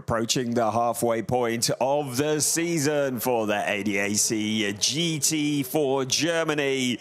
approaching the halfway point of the season for the ADAC GT4 Germany.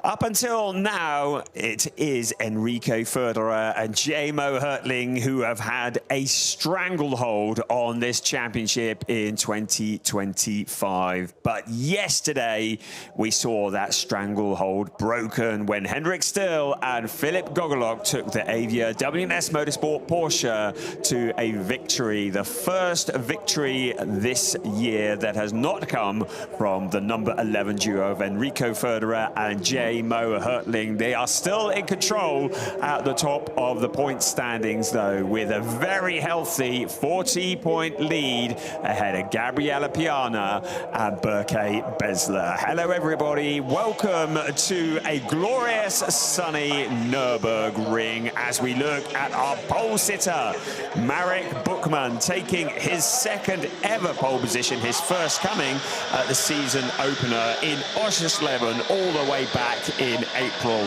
Up until now, it is Enrico Förderer and J-Mo Hertling who have had a stranglehold on this championship in 2025. But yesterday, we saw that stranglehold broken when Henrik Still and Philip Gogolok took the ADAC MX Motorsport Porsche to a victory. The first victory this year that has not come from the number 11 duo of Enrico Förderer and J-Mo Hertling. They are still in control at the top of the point standings, though, with a very healthy 40-point lead ahead of Gabriele Piana and Berke Besler. Hello, everybody. Welcome to a glorious, sunny Nürburgring as we look at our pole sitter, Marek Buchmann, taking his second ever pole position, his first coming at the season opener in Oschersleben all the way back in April.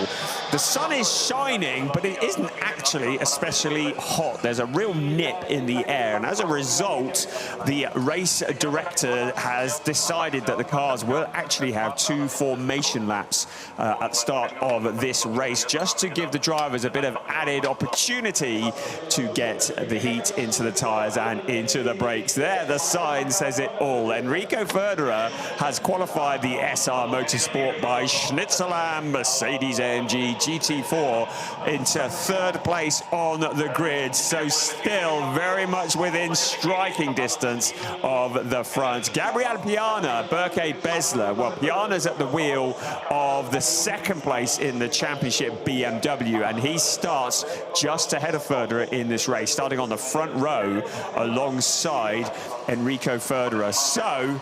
The sun is shining, but it isn't actually especially hot. There's a real nip in the air, and as a result, the race director has decided that the cars will actually have 2 formation laps at the start of this race, just to give the drivers a bit of added opportunity to get the heat into the tires and into the brakes. There, the sign says it all. Enrico Förderer has qualified the SR Motorsport by Schnitzelam Mercedes-AMG GT4 into 3rd place on the grid, so still very much within striking distance of the front. Gabriele Piana, Berke Besler, well, Piana's at the wheel of the 2nd place in the championship BMW, and he starts just ahead of Förderer in this race, starting on the front row alongside Enrico Förderer. So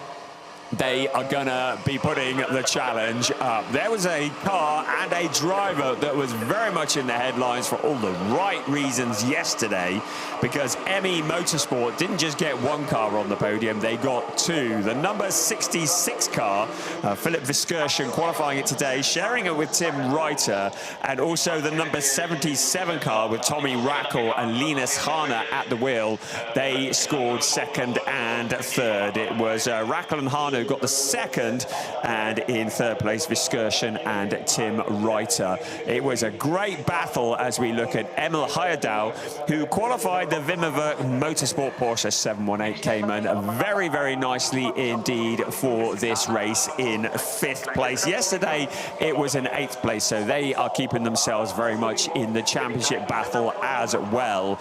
they are gonna be putting the challenge up. There was a car and a driver that was very much in the headlines for all the right reasons yesterday, because ME Motorsport didn't just get 1 car on the podium, they got 2. The number 66 car, Philip Viskirchen, qualifying it today, sharing it with Tim Reiter, and also the number 77 car with Tommy Rackle and Linus Hahner at the wheel. They scored 2nd and 3rd. It was Rackle and Hahner who got the 2nd, and in 3rd place Viskirchen and Tim Reiter. It was a great battle as we look at Emil Heyerdahl, who qualified the Wimmerwerk Motorsport Porsche 718 Cayman very, very nicely indeed for this race in 5th place. Yesterday it was an 8th place, so they are keeping themselves very much in the championship battle as well.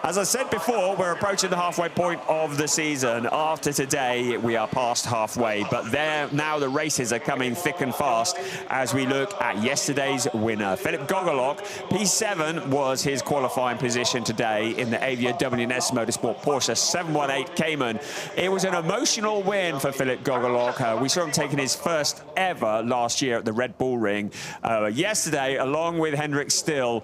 As I said before, we're approaching the halfway point of the season. After today, we are past halfway, but now the races are coming thick and fast as we look at yesterday's winner. Philip Gogolok, P7 was his qualifying position today in the ADAC MX Motorsport Porsche 718 Cayman. It was an emotional win for Philip Gogolok. We saw him taking his first ever last year at the Red Bull Ring. Yesterday, along with Henrik Still,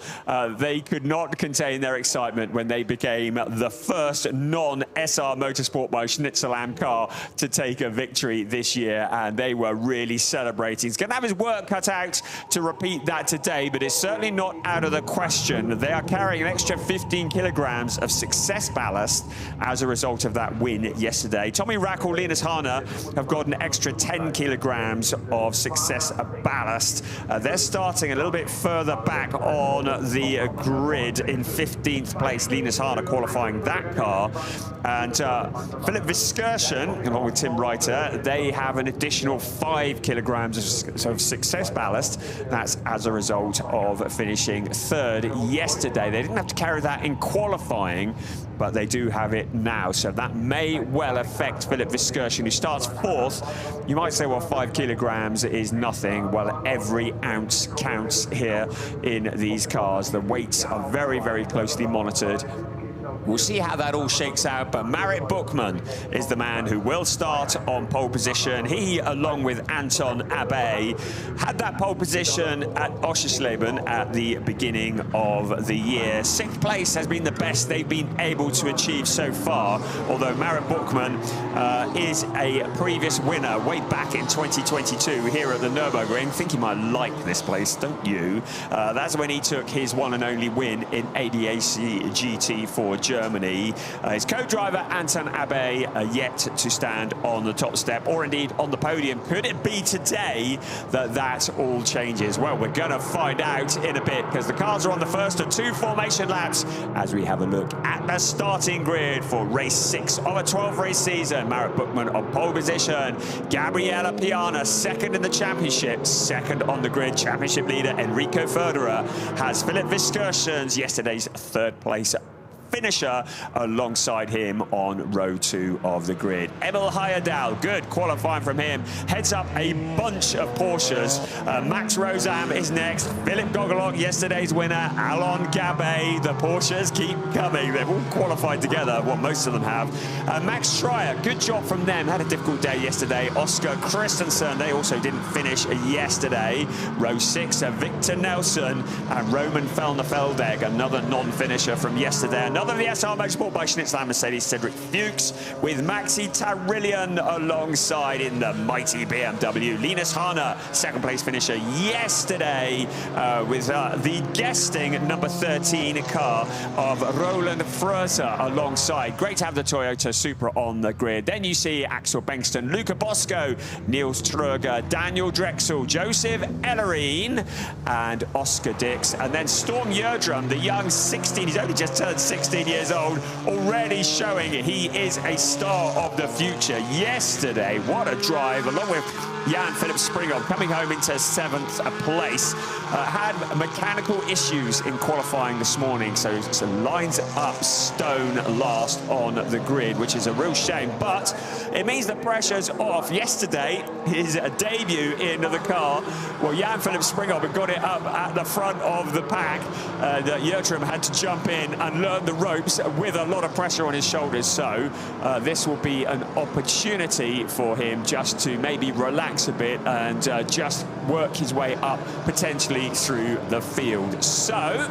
they could not contain their excitement when they became the first non-SR Motorsport by Schnitzelam car to take a victory this year, and they were really celebrating. He's going to have his work cut out to repeat that today, but it's certainly not out of the question. They are carrying an extra 15 kilograms of success ballast as a result of that win yesterday. Tommy Rackle, Linus Hahner have got an extra 10 kilograms of success ballast. They're starting a little bit further back on the grid in 15th place. Linus Hahner qualifying that car, and Philip Viskirchen along with Tim Reiter, they have an additional 5 kilograms of success ballast. That's as a result of finishing 3rd yesterday. They didn't have to carry that in qualifying, but they do have it now, so that may well affect Philip Viskirchen, who starts 4th. You might say, well, 5 kilograms is nothing. Well, every ounce counts here in these cars. The weights are very, very closely monitored. We'll see how that all shakes out, but Marek Buchmann is the man who will start on pole position. He, along with Anton Abe, had that pole position at Oschersleben at the beginning of the year. 6th place has been the best they've been able to achieve so far, although Marek Buchmann is a previous winner way back in 2022 here at the Nürburgring. I think you might like this place, don't you? That's when he took his one and only win in ADAC GT4 Germany. His co-driver Anton Abe yet to stand on the top step, or indeed on the podium. Could it be today that all changes? Well, we're going to find out in a bit, because the cars are on the first of 2 formation laps as we have a look at the starting grid for race 6 of a 12-race season. Marit Buchmann on pole position. Gabriella Piana second in the championship, second on the grid. Championship leader Enrico Ferderer has Philip Viskershens, yesterday's 3rd place finisher, alongside him on row 2 of the grid. Emil Heyerdahl, good qualifying from him, heads up a bunch of Porsches. Max Rosam is next. Philip Gogolok, yesterday's winner. Alon Gabay, the Porsches keep coming. They've all qualified together, what most of them have. Max Schreier, good job from them. Had a difficult day yesterday. Oscar Christensen, they also didn't finish yesterday. Row 6, Victor Nelson and Roman Felderfeldeg, another non-finisher from yesterday. Another of the SR Motorsport by Schnitzler Mercedes, Cedric Fuchs, with Maxi Tarillion alongside in the mighty BMW. Linus Hahner, 2nd place finisher yesterday, with the guesting number 13 car of Roland Fröser alongside. Great to have the Toyota Supra on the grid. Then you see Axel Bengston, Luca Bosco, Niels Tröger, Daniel Drexel, Joseph Ellerine, and Oscar Dix. And then Storm Jördrum, the young 16, he's only just turned 16 years old, already showing he is a star of the future. Yesterday, what a drive, along with Jan-Philipp Springhoff coming home into 7th place. Had mechanical issues in qualifying this morning, so lines up stone last on the grid, which is a real shame, but it means the pressure's off. Yesterday, his debut in the car, well, Jan-Philipp Springhoff had got it up at the front of the pack. Jördrum had to jump in and learn the ropes with a lot of pressure on his shoulders, so this will be an opportunity for him just to maybe relax a bit and just work his way up potentially through the field. So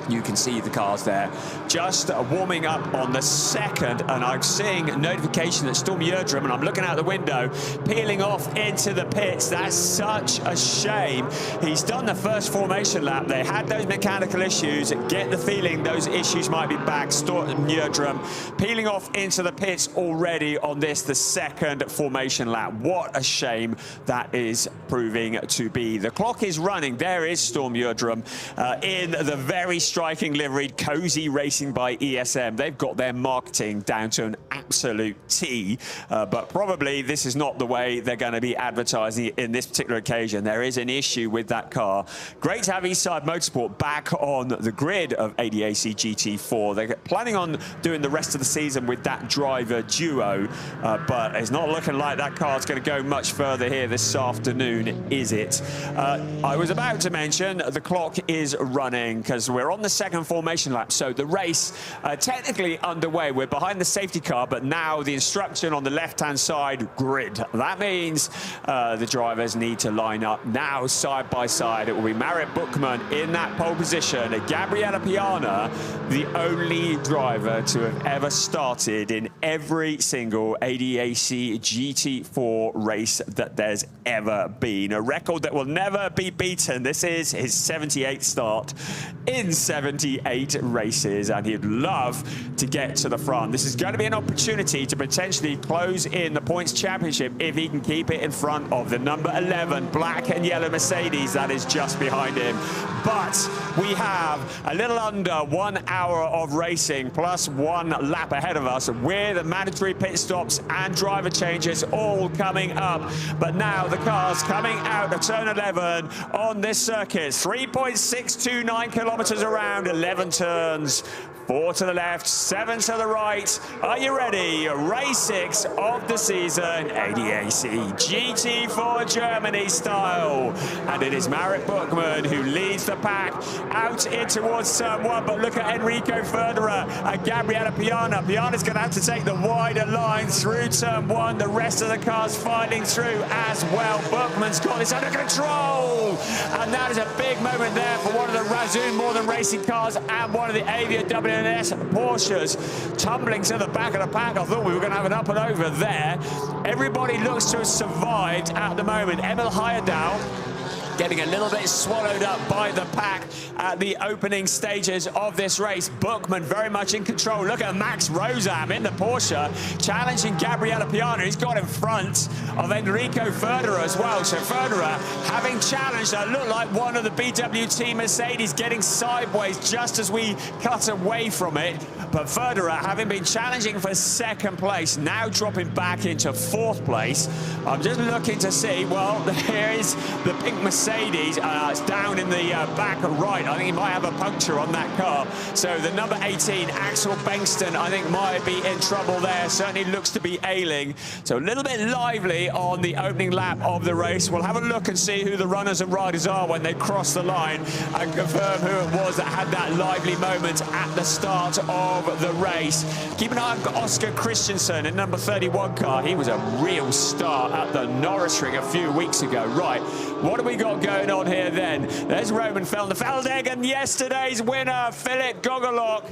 you can see the cars there just warming up on the 2nd, and I'm seeing a notification that Storm Jördrum, and I'm looking out the window, peeling off into the pits. That's such a shame. He's done the 1st formation lap. They had those mechanical issues. Get the feeling those issues might be back. Storm Jördrum peeling off into the pits already on this, the 2nd formation lap. What a shame that is proving to be. The clock is running. There is Storm Jördrum in the very striking livery, Cozy Racing by ESM. They've got their marketing down to an absolute T, but probably this is not the way they're going to be advertising it in this particular occasion. There is an issue with that car. Great to have Eastside Motorsport back on the grid of ADAC GT4. They're planning on doing the rest of the season with that driver duo, but it's not looking like that car's going to go much further here this afternoon, is it? I was about to mention the clock is running because we're on the 2nd formation lap, so the race technically underway. We're behind the safety car, but now the instruction on the left-hand side, grid. That means the drivers need to line up now side by side. It will be Marit Buchmann in that pole position. Gabriella Piana, the only driver to have ever started in every single ADAC GT4 race that there's ever been. A record that will never be beaten. This is his 78th start in 78 races, and he'd love to get to the front. This is going to be an opportunity to potentially close in the points championship if he can keep it in front of the number 11 black and yellow Mercedes that is just behind him. But we have a little under 1 hour of racing plus 1 lap ahead of us with mandatory pit stops and driver changes all coming up. But now the cars coming out of turn 11 on this circuit, 3.629 kilometers around, 11 turns. 4 to the left, 7 to the right. Are you ready? Race 6 of the season, ADAC GT4 Germany style. And it is Marit Buchmann who leads the pack out in towards turn 1. But look at Enrico Ferderer and Gabriella Piana. Piana's going to have to take the wider line through turn 1. The rest of the cars filing through as well. Buchmann's got this under control. And that is a big moment there for one of the Razzoon More Than Racing cars and one of the Avia WNS Porsches tumbling to the back of the pack. I thought we were going to have an up and over there. Everybody looks to have survived at the moment. Emil Heyerdahl getting a little bit swallowed up by the pack at the opening stages of this race. Bookman very much in control. Look at Max Rosam in the Porsche, challenging Gabriele Piana. He's got in front of Enrico Federer as well. So Federer, having challenged, looked like one of the BWT Mercedes, getting sideways just as we cut away from it. But Federer, having been challenging for second place, now dropping back into fourth place. I'm just looking to see, well, here is the pink Mercedes. It's down in the back right. I think he might have a puncture on that car. So the number 18, Axel Bengston, I think might be in trouble there. Certainly looks to be ailing. So a little bit lively on the opening lap of the race. We'll have a look and see who the runners and riders are when they cross the line and confirm who it was that had that lively moment at the start of the race. Keep an eye on Oscar Christensen in number 31 car. He was a real star at the Nürburgring a few weeks ago. Right, what have we got going on here then? There's Roman Feldegen, yesterday's winner, Philip Gogolok,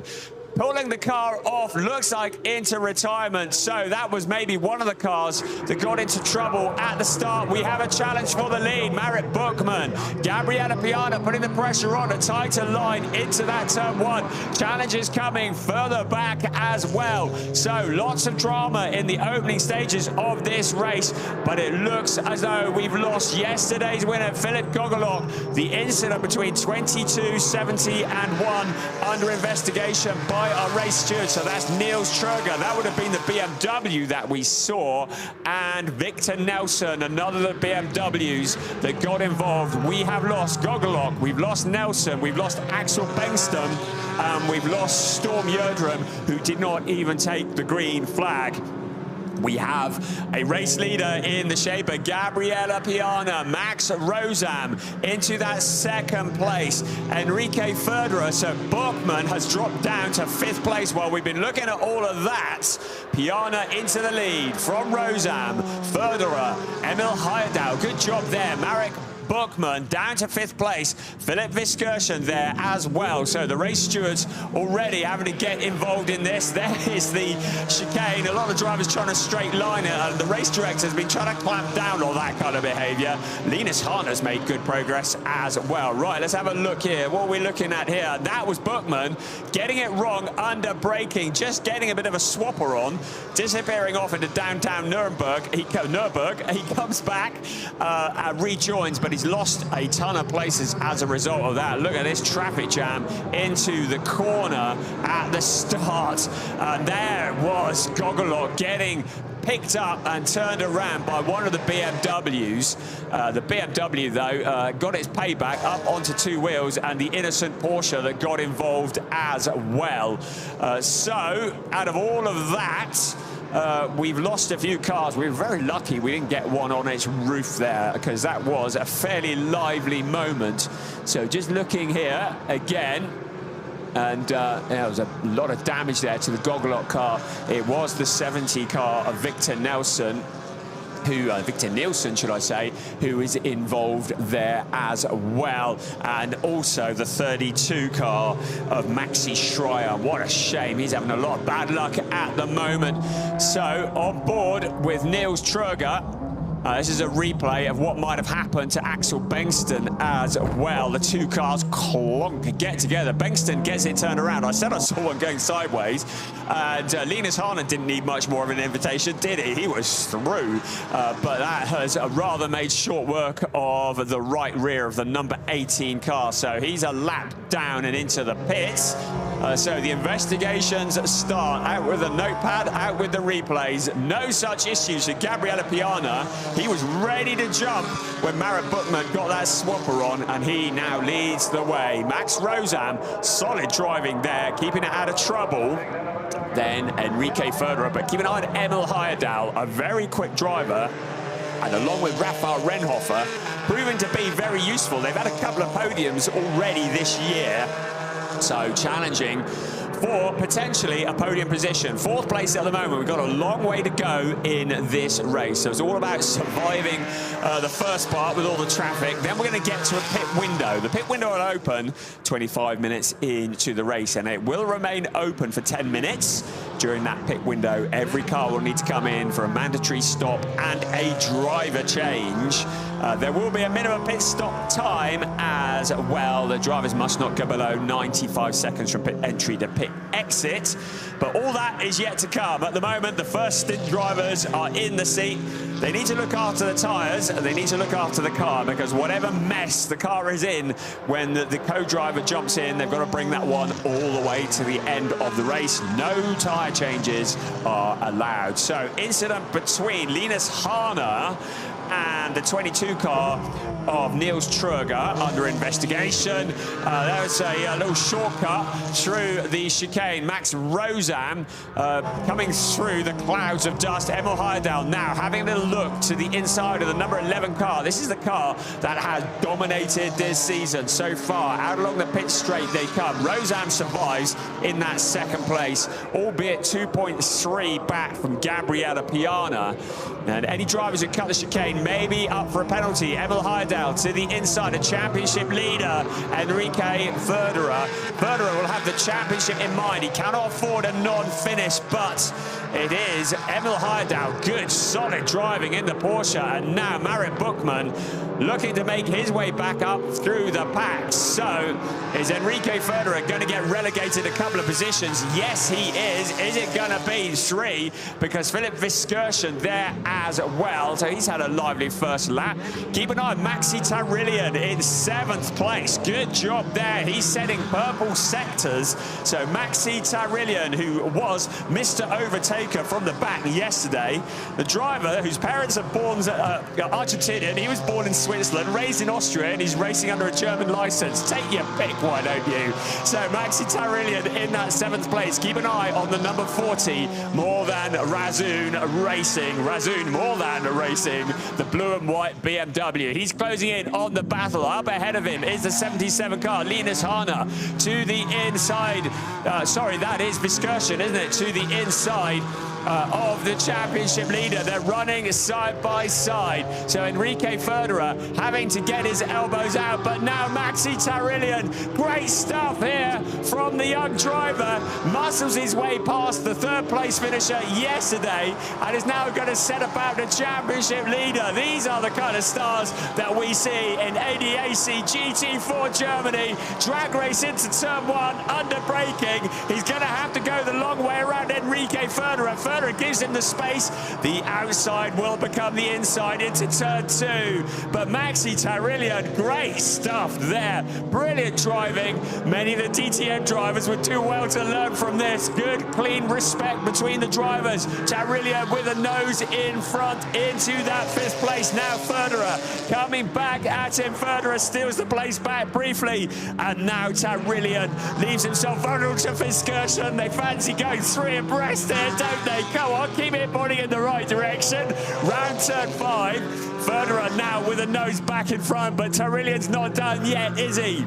pulling the car off, looks like into retirement. So that was maybe one of the cars that got into trouble at the start. We have a challenge for the lead. Marit Bookman, Gabriele Piana putting the pressure on, a tighter line into that turn one. Challenge is coming further back as well. So lots of drama in the opening stages of this race, but it looks as though we've lost yesterday's winner, Philip Gogolok. The incident between 22.70 and 1 under investigation by our race steward. So that's Niels Truger. That would have been the BMW that we saw. And Victor Nelson, another of the BMWs that got involved. We have lost Gogolok, we've lost Nelson, we've lost Axel Bengston, we've lost Storm Yerdrum, who did not even take the green flag. We have a race leader in the shape of Gabriele Piana, Max Rosam into that second place. Enrique Federer, so Bookman has dropped down to fifth place while we've been looking at all of that. Piana into the lead from Rosam, Federer, Emil Heyerdahl, good job there. Marek Bookman down to fifth place. Philip Viskirchen there as well. So the race stewards already having to get involved in this. There is the chicane. A lot of drivers trying to straight line it, and the race director has been trying to clamp down on that kind of behavior. Linus Harner's made good progress as well. Right, let's have a look here. What are we looking at here? That was Bookman getting it wrong under braking, just getting a bit of a swapper on, disappearing off into downtown Nürburgring. He comes back and rejoins, but he's lost a ton of places as a result of that. Look at this traffic jam into the corner at the start. And there was Gogolok getting picked up and turned around by one of the BMWs. The BMW, though, got its payback up onto two wheels, and the innocent Porsche that got involved as well. So, out of all of that, we've lost a few cars. We were very lucky we didn't get one on its roof there, because that was a fairly lively moment. So just looking here again, and there was a lot of damage there to the Gogolok car. It was the 70 car of Victor Nelson, Victor Nielsen, should I say, who is involved there as well. And also the 32 car of Maxi Schreier. What a shame. He's having a lot of bad luck at the moment. So on board with Niels Truger. This is a replay of what might have happened to Axel Bengston as well. The two cars clonk, get together. Bengston gets it turned around. I said I saw one going sideways. And Linus Harner didn't need much more of an invitation, did he? He was through. But that has rather made short work of the right rear of the number 18 car. So he's a lap down and into the pits. So the investigations start. Out with the notepad, out with the replays. No such issues for Gabriele Piana. He was ready to jump when Marit Bookman got that swapper on, and he now leads the way. Max Rosam, solid driving there, keeping it out of trouble. Then Enrique Federer, but keep an eye on Emil Heyerdahl, a very quick driver, and along with Rafael Renhofer, proving to be very useful. They've had a couple of podiums already this year, so challenging for potentially a podium position. Fourth place at the moment. We've got a long way to go in this race. So it's all about surviving the first part with all the traffic. Then we're going to get to a pit window. The pit window will open 25 minutes into the race, and it will remain open for 10 minutes. during that pit window. Every car will need to come in for a mandatory stop and a driver change. There will be a minimum pit stop time as well. The drivers must not go below 95 seconds from pit entry to pit exit. But all that is yet to come. At the moment, the first stint drivers are in the seat. They need to look after the tyres, and they need to look after the car, because whatever mess the car is in when the co-driver jumps in, they've got to bring that one all the way to the end of the race. No tyre changes are allowed. So incident between Linus Harner and the 22 car of Niels Truger under investigation. There was a little shortcut through the chicane. Max Rozam coming through the clouds of dust. Emil Heyerdahl now having a little look to the inside of the number 11 car. This is the car that has dominated this season so far. Out along the pit straight they come. Rozam survives in that second place, albeit 2.3 back from Gabriella Piana. And any drivers who cut the chicane may be up for a penalty. Emil Heyerdahl to the inside, a championship leader, Enrique Verderer. Verderer will have the championship in mind. He cannot afford a non-finish, but it is Emil Heyerdahl. Good, solid driving in the Porsche. And now Marit Buchmann looking to make his way back up through the pack. So is Enrique Verderer going to get relegated a couple of positions? Yes, he is. Is it going to be 3? Because Philip Viskersen there as well. So he's had a lively first lap. Keep an eye on Maxi Tarillion in 7th place. Good job there. He's setting purple sectors. So Maxi Tarillion, who was Mr. Overtaker from the back yesterday, the driver whose parents are born Argentinian, he was born in Switzerland, raised in Austria, and he's racing under a German license. Take your pick, why don't you? So Maxi Tarillion in that 7th place. Keep an eye on the number 40, More Than Razzoon Racing. Razzoon More Than Racing, the blue and white BMW. He's closing in on the battle. Up ahead of him is the 77 car, Linus Harner, to the inside. Sorry, that is Viskersen, isn't it? To the inside of the championship leader. They're running side by side. So Enrique Verderer having to get his elbows out, but now Maxi Tarillion. Great stuff here from the young driver. Muscles his way past the 3rd place finisher yesterday and is now going to set about the championship leader. These are the kind of stars that we see in ADAC GT4 Germany. Drag race into turn 1, under braking. He's going to have to go the long way around Enrique Verderer. Verderer gives him the space. The outside will become the inside into turn 2. But Maxi Tarillion, great stuff there. Brilliant driving. Many of the DTM drivers would do well to learn from this. Good, clean respect between the drivers. Tarillion with a nose in front into that 5th place. Now Verderer coming back at him. Verderer steals the place back briefly. And now Tarillion leaves himself vulnerable to Viskersen. They fancy going 3 abreast there, don't they? Come on, keep it pointing in the right direction. Round turn 5. Verderer now with a nose back in front, but Tarillion's not done yet, is he?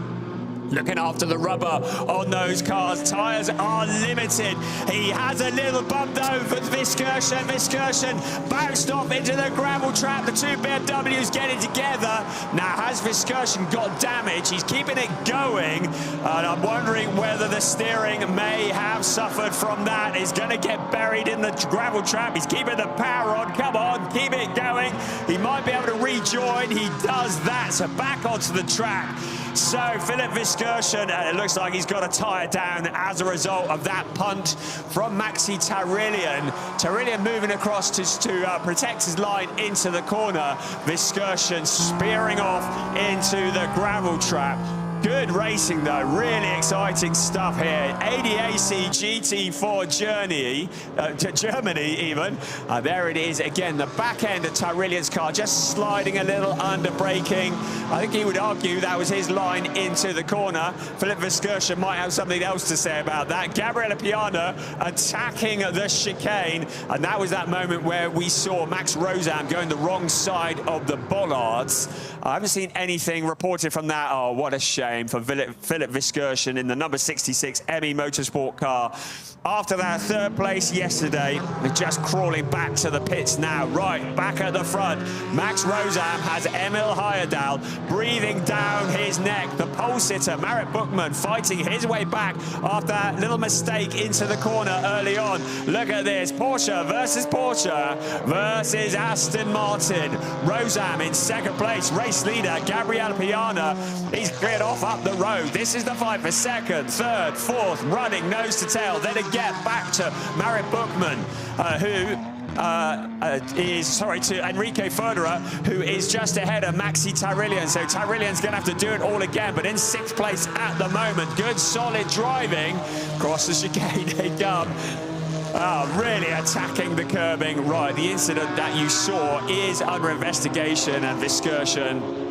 Looking after the rubber on those cars. Tyres are limited. He has a little bump though for Viskersen. Viskersen bounced off into the gravel trap. The 2 BMWs getting together. Now has Viskersen got damage? He's keeping it going. And I'm wondering whether the steering may have suffered from that. He's going to get buried in the gravel trap. He's keeping the power on. Come on, keep it going. He might be able to rejoin. He does that. So back onto the track. So Philip Viskersen, it looks like he's got a tyre down as a result of that punt from Maxi Tarillion. Tarillion moving across to protect his line into the corner. Viskersen spearing off into the gravel trap. Good racing though, really exciting stuff here. ADAC GT4 Germany even. There it is again, the back end of Tarillion's car just sliding a little under braking. I think he would argue that was his line into the corner. Philip Viskersen might have something else to say about that. Gabriella Piana attacking the chicane, and that was that moment where we saw Max Rozam going the wrong side of the bollards. I haven't seen anything reported from that. Oh, what a shame. frame for Philip Viskirchen in the number 66 ME Motorsport car. After that third place yesterday, we're just crawling back to the pits now. Right, back at the front, Max Rosam has Emil Heyerdahl breathing down his neck. The pole sitter, Marit Buchmann, fighting his way back after that little mistake into the corner early on. Look at this, Porsche versus Aston Martin. Rosam in second place, race leader, Gabriele Piana. He's cleared off up the road. This is the fight for second, third, fourth, running nose to tail. Then again, back to Marit Buchmann, to Enrique Federer, who is just ahead of Maxi Tyrillian. So Tyrillian's going to have to do it all again, but in sixth place at the moment. Good, solid driving. Across the chicane they come. Really attacking the curbing. Right, the incident that you saw is under investigation, and Viskirchen,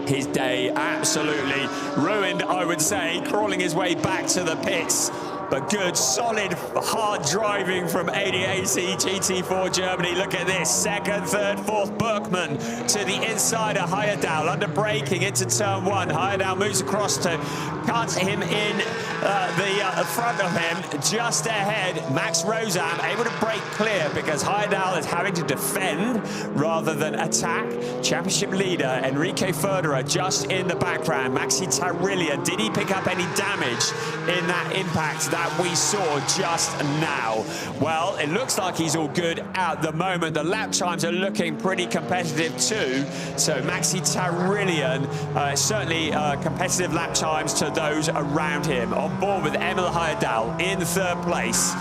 his day absolutely ruined, I would say, crawling his way back to the pits. But good, solid, hard driving from ADAC GT4 Germany. Look at this, second, third, fourth, Buchmann to the inside of Heyerdahl, under braking into turn one. Heyerdahl moves across to cut him in the front of him, just ahead. Max Rosam able to break clear because Heyerdahl is having to defend rather than attack. Championship leader Enrique Federer just in the background. Maxi Tyrillian, did he pick up any damage in that impact that we saw just now? Well, it looks like he's all good at the moment. The lap times are looking pretty competitive too. So Maxi Tyrillian, certainly competitive lap times to those around him. On board with Emil Heyerdahl in third place.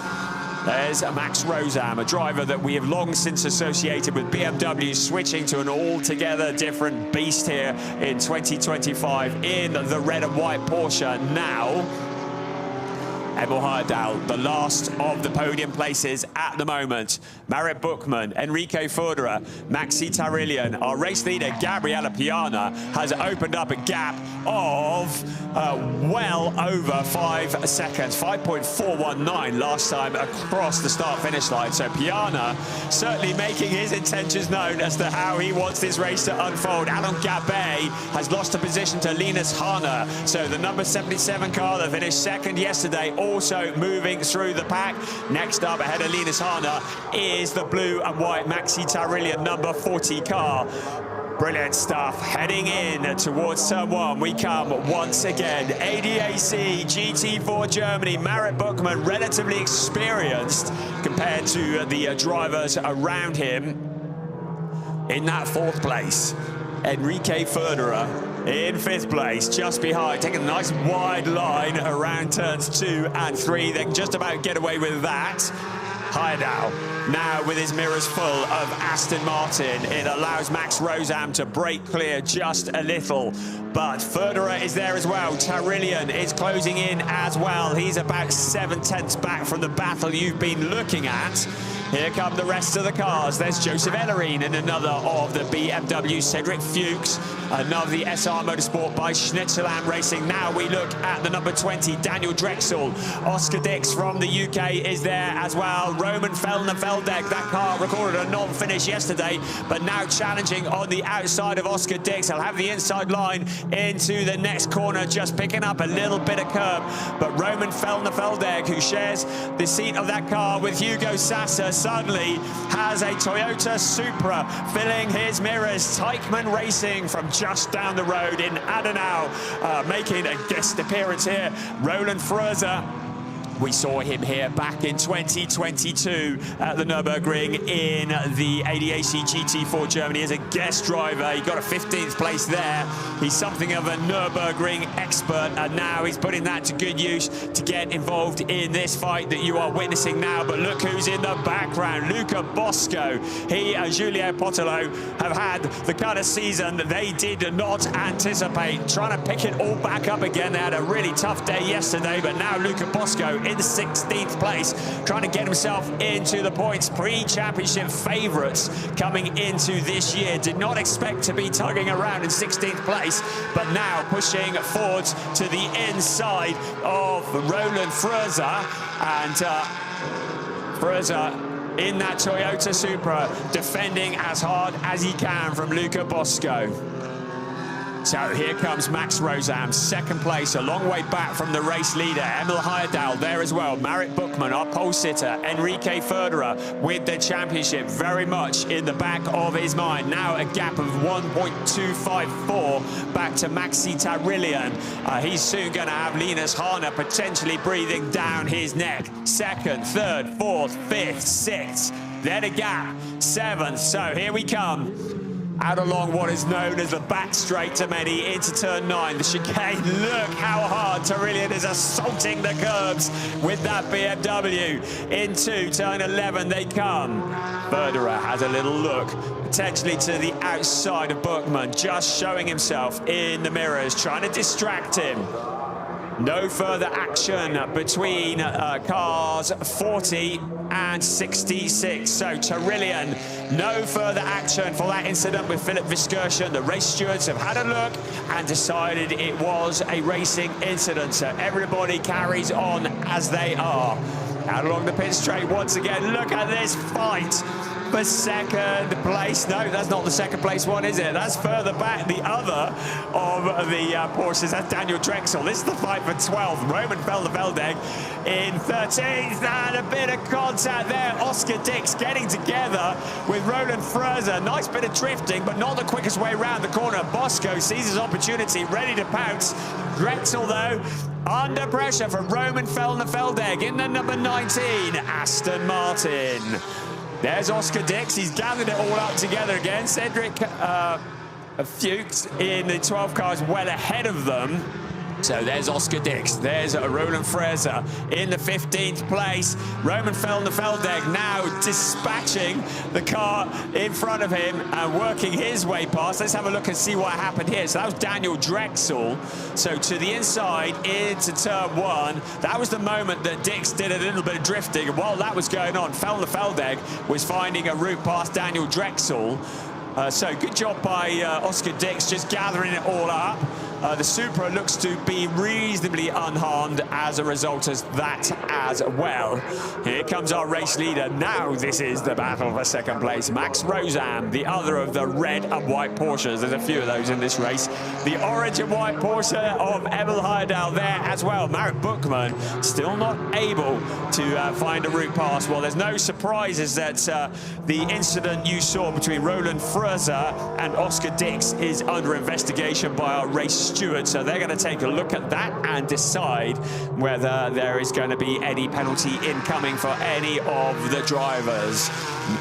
There's Max Rosam, a driver that we have long since associated with BMW, switching to an altogether different beast here in 2025 in the red and white Porsche now. Emil Heyerdahl, the last of the podium places at the moment. Marit Buchmann, Enrique Federer, Maxi Tyrillian. Our race leader, Gabriele Piana, has opened up a gap of well over 5 seconds, 5.419 last time across the start-finish line. So Piana certainly making his intentions known as to how he wants this race to unfold. Alain Gabet has lost a position to Linus Hahner. So the number 77 car that finished second yesterday also moving through the pack. Next up ahead of Linus Hahner is the blue and white Maxi Tyrillian number 40 car. Brilliant stuff. Heading in towards turn one, we come once again. ADAC GT4 Germany, Marit Buchmann, relatively experienced compared to the drivers around him. In that fourth place, Enrique Federer in fifth place, just behind, taking a nice wide line around turns 2 and 3. They can just about get away with that. Heyerdahl now with his mirrors full of Aston Martin. It allows Max Rosam to break clear just a little, but Federer is there as well. Tyrillian is closing in as well. He's about 7/10 back from the battle you've been looking at. Here come the rest of the cars. There's Joseph Ellerine in another of the BMW, Cedric Fuchs, another the SR Motorsport by Schnitzelam Racing. Now we look at the number 20, Daniel Drexel. Oscar Dix from the UK is there as well. Roman Feldner-Feldegg, that car recorded a non-finish yesterday, but now challenging on the outside of Oscar Dix. He'll have the inside line into the next corner, just picking up a little bit of curb. But Roman Feldner-Feldegg, who shares the seat of that car with Hugo Sasser, suddenly has a Toyota Supra filling his mirrors. Teichmann Racing from just down the road in Adenau, making a guest appearance here. Roland Fröser, we saw him here back in 2022 at the Nürburgring in the ADAC GT4 Germany as a guest driver. He got a 15th place there. He's something of a Nürburgring expert, and now he's putting that to good use to get involved in this fight that you are witnessing now. But look who's in the background. Luca Bosco. He and Julien Potelot have had the kind of season that they did not anticipate. Trying to pick it all back up again. They had a really tough day yesterday, but now Luca Bosco in 16th place, trying to get himself into the points. Pre-championship favourites coming into this year. Did not expect to be tugging around in 16th place, but now pushing forward to the inside of Roland Fröser. And Fröser in that Toyota Supra, defending as hard as he can from Luca Bosco. So here comes Max Rosam, second place, a long way back from the race leader, Emil Heyerdahl there as well. Marit Buchmann, our pole sitter, Enrique Förderer with the championship very much in the back of his mind. Now a gap of 1.254 back to Maxi Tarillian. He's soon going to have Linus Hahne potentially breathing down his neck. Second, third, fourth, fifth, sixth, then a gap, seventh. So here we come. Out along what is known as the back straight to many into turn 9. The chicane, look how hard Tarillian is assaulting the curbs with that BMW. Into turn 11 they come. Förderer has a little look, potentially to the outside of Buchmann, just showing himself in the mirrors, trying to distract him. No further action between cars 40 and 66. So Tarillian, no further action for that incident with Philipp Wiskirchen. The race stewards have had a look and decided it was a racing incident. So everybody carries on as they are. Out along the pit straight once again. Look at this fight for second place. No, that's not the second place one, is it? That's further back. The other of the Porsches, that's Daniel Drexel. This is the fight for 12th. Roman Veldeveldeg in 13th, and a bit of contact there. Oscar Dix getting together with Roland Frözer. Nice bit of drifting, but not the quickest way around the corner. Bosco sees his opportunity, ready to pounce. Drexel, though, under pressure from Roman Veldeveldeg in the number 19, Aston Martin. There's Oscar Dix. He's gathered it all up together again. Cedric Fuchs in the 12 cars well ahead of them. So there's Oscar Dix. There's Roland Frözer in the 15th place. Roman Veldeveldeg now dispatching the car in front of him and working his way past. Let's have a look and see what happened here. So that was Daniel Drexel. So to the inside into turn 1. That was the moment that Dix did a little bit of drifting. And while that was going on, Veldeveldeg was finding a route past Daniel Drexel. So good job by Oscar Dix, just gathering it all up. The Supra looks to be reasonably unharmed as a result of that as well. Here comes our race leader. Now this is the battle for second place. Max Rosam, the other of the red and white Porsches. There's a few of those in this race. The orange and white Porsche of Emil Heyerdahl there as well. Marit Buchmann still not able to find a route past. Well, there's no surprises that the incident you saw between Roland Frözer and Oscar Dix is under investigation by our race steward, so they're going to take a look at that and decide whether there is going to be any penalty incoming for any of the drivers.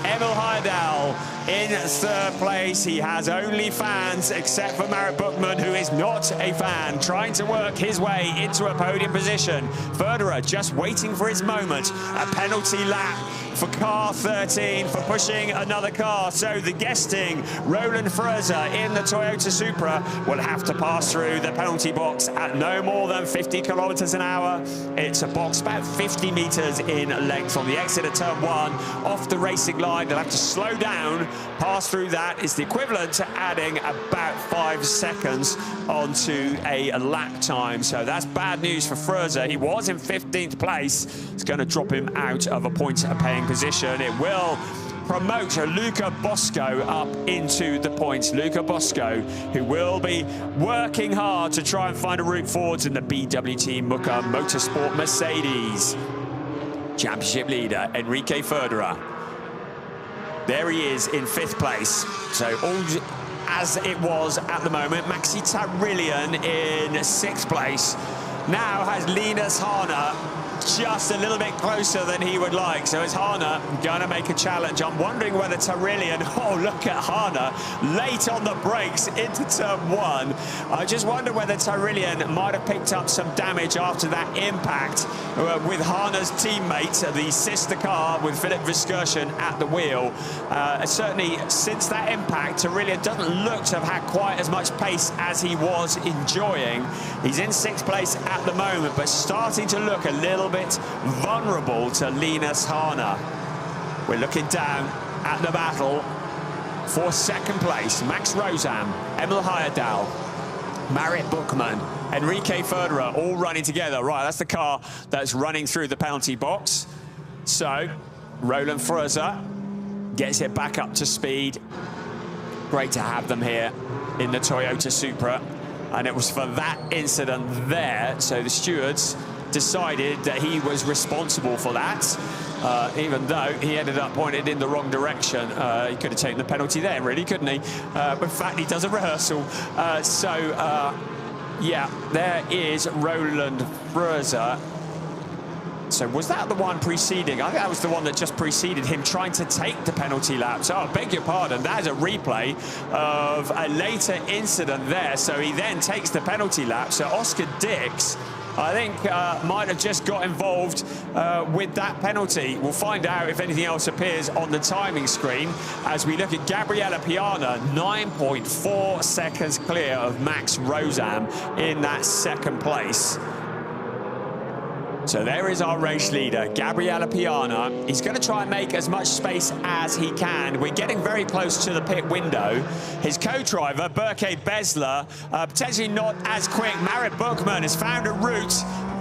Emil Heyerdahl in third place. He has only fans except for Marit Buchmann, who is not a fan, trying to work his way into a podium position. Förderer just waiting for his moment. A penalty lap for car 13 for pushing another car. So the guesting Roland Frözer in the Toyota Supra will have to pass through the penalty box at no more than 50 kilometers an hour. It's a box about 50 meters in length on the exit of turn 1 off the racing line. They'll have to slow down, pass through that. It's the equivalent to adding about 5 seconds onto a lap time. So that's bad news for Frözer. He was in 15th place. It's going to drop him out of a point-paying position. It will promote Luca Bosco up into the points. Luca Bosco, who will be working hard to try and find a route forwards in the BWT ADAC Motorsport Mercedes. Championship leader, Enrique Förderer. There he is in 5th place. So all as it was at the moment. Maxi Tarillian in 6th place. Now has Linus Hahne just a little bit closer than he would like. So is Hahne going to make a challenge? I'm wondering whether Tarillian, oh, look at Hahne, late on the brakes into turn 1. I just wonder whether Tarillian might have picked up some damage after that impact with Hahne's teammate, the sister car with Philipp Wiskirchen at the wheel. Certainly since that impact, Tarillian doesn't look to have had quite as much pace as he was enjoying. He's in 6th place at the moment, but starting to look a little bit vulnerable to Linus Hahne. We're looking down at the battle for 2nd place. Max Rosam, Emil Heyerdahl, Marit Buchmann, Enrique Förderer, all running together. Right, that's the car that's running through the penalty box. So Roland Frözer gets it back up to speed. Great to have them here in the Toyota Supra. And it was for that incident there. So the stewards decided that he was responsible for that, even though he ended up pointed in the wrong direction. He could have taken the penalty there, really, couldn't he? But in fact, he does a rehearsal. Yeah, there is Roland Fröser. So was that the one preceding? I think that was the one that just preceded him trying to take the penalty lap. So I beg your pardon, that is a replay of a later incident there. So he then takes the penalty lap. So Oscar Dix, I think, might have just got involved with that penalty. We'll find out if anything else appears on the timing screen as we look at Gabriele Piana, 9.4 seconds clear of Max Rosam in that second place. So there is our race leader, Gabriele Piana. He's going to try and make as much space as he can. We're getting very close to the pit window. His co-driver, Berke Besler, potentially not as quick. Marit Buchmann has found a route,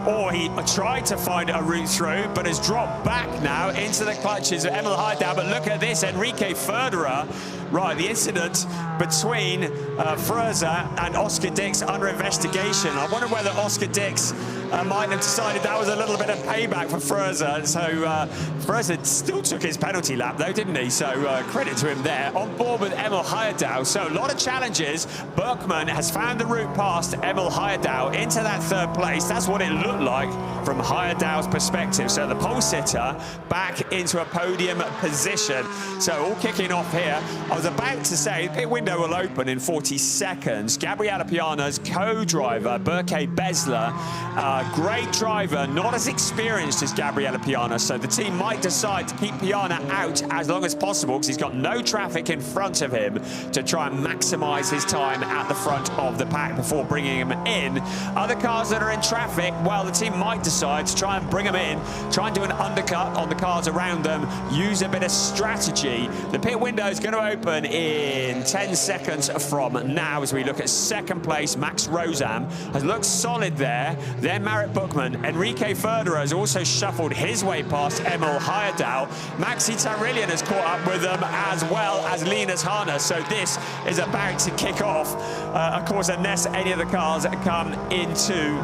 or he tried to find a route through, but has dropped back now into the clutches of Emil Heidau. But look at this, Enrique Förderer. Right, the incident between Fröser and Oscar Dix under investigation. I wonder whether Oscar Dix might have decided that was a little bit of payback for Fröser. So Fröser still took his penalty lap, though, didn't he? So credit to him there. On board with Emil Heidau. So a lot of challenges. Berkman has found the route past Emil Heidau into that third place. That's what it looked like from Heidau's perspective. So the pole sitter back into a podium position. So all kicking off here. I was about to say, the pit window will open in 40 seconds. Gabriele Piana's co-driver, Berke Besler, great driver, not as experienced as Gabriele Piana, so the team might decide to keep Piana out as long as possible because he's got no traffic in front of him to try and maximize his time at the front of the pack before bringing him in. Other cars that are in traffic, well, the team might decide to try and bring them in, try and do an undercut on the cars around them, use a bit of strategy. The pit window is going to open in 10 seconds from now as we look at second place. Max Rosam has looked solid there. Then Marit Buchmann. Enrique Förderer has also shuffled his way past Emil Heidau. Maxi Tarillion has caught up with them, as well as Linus Harner. So this is about to kick off, of course, unless any of the cars come into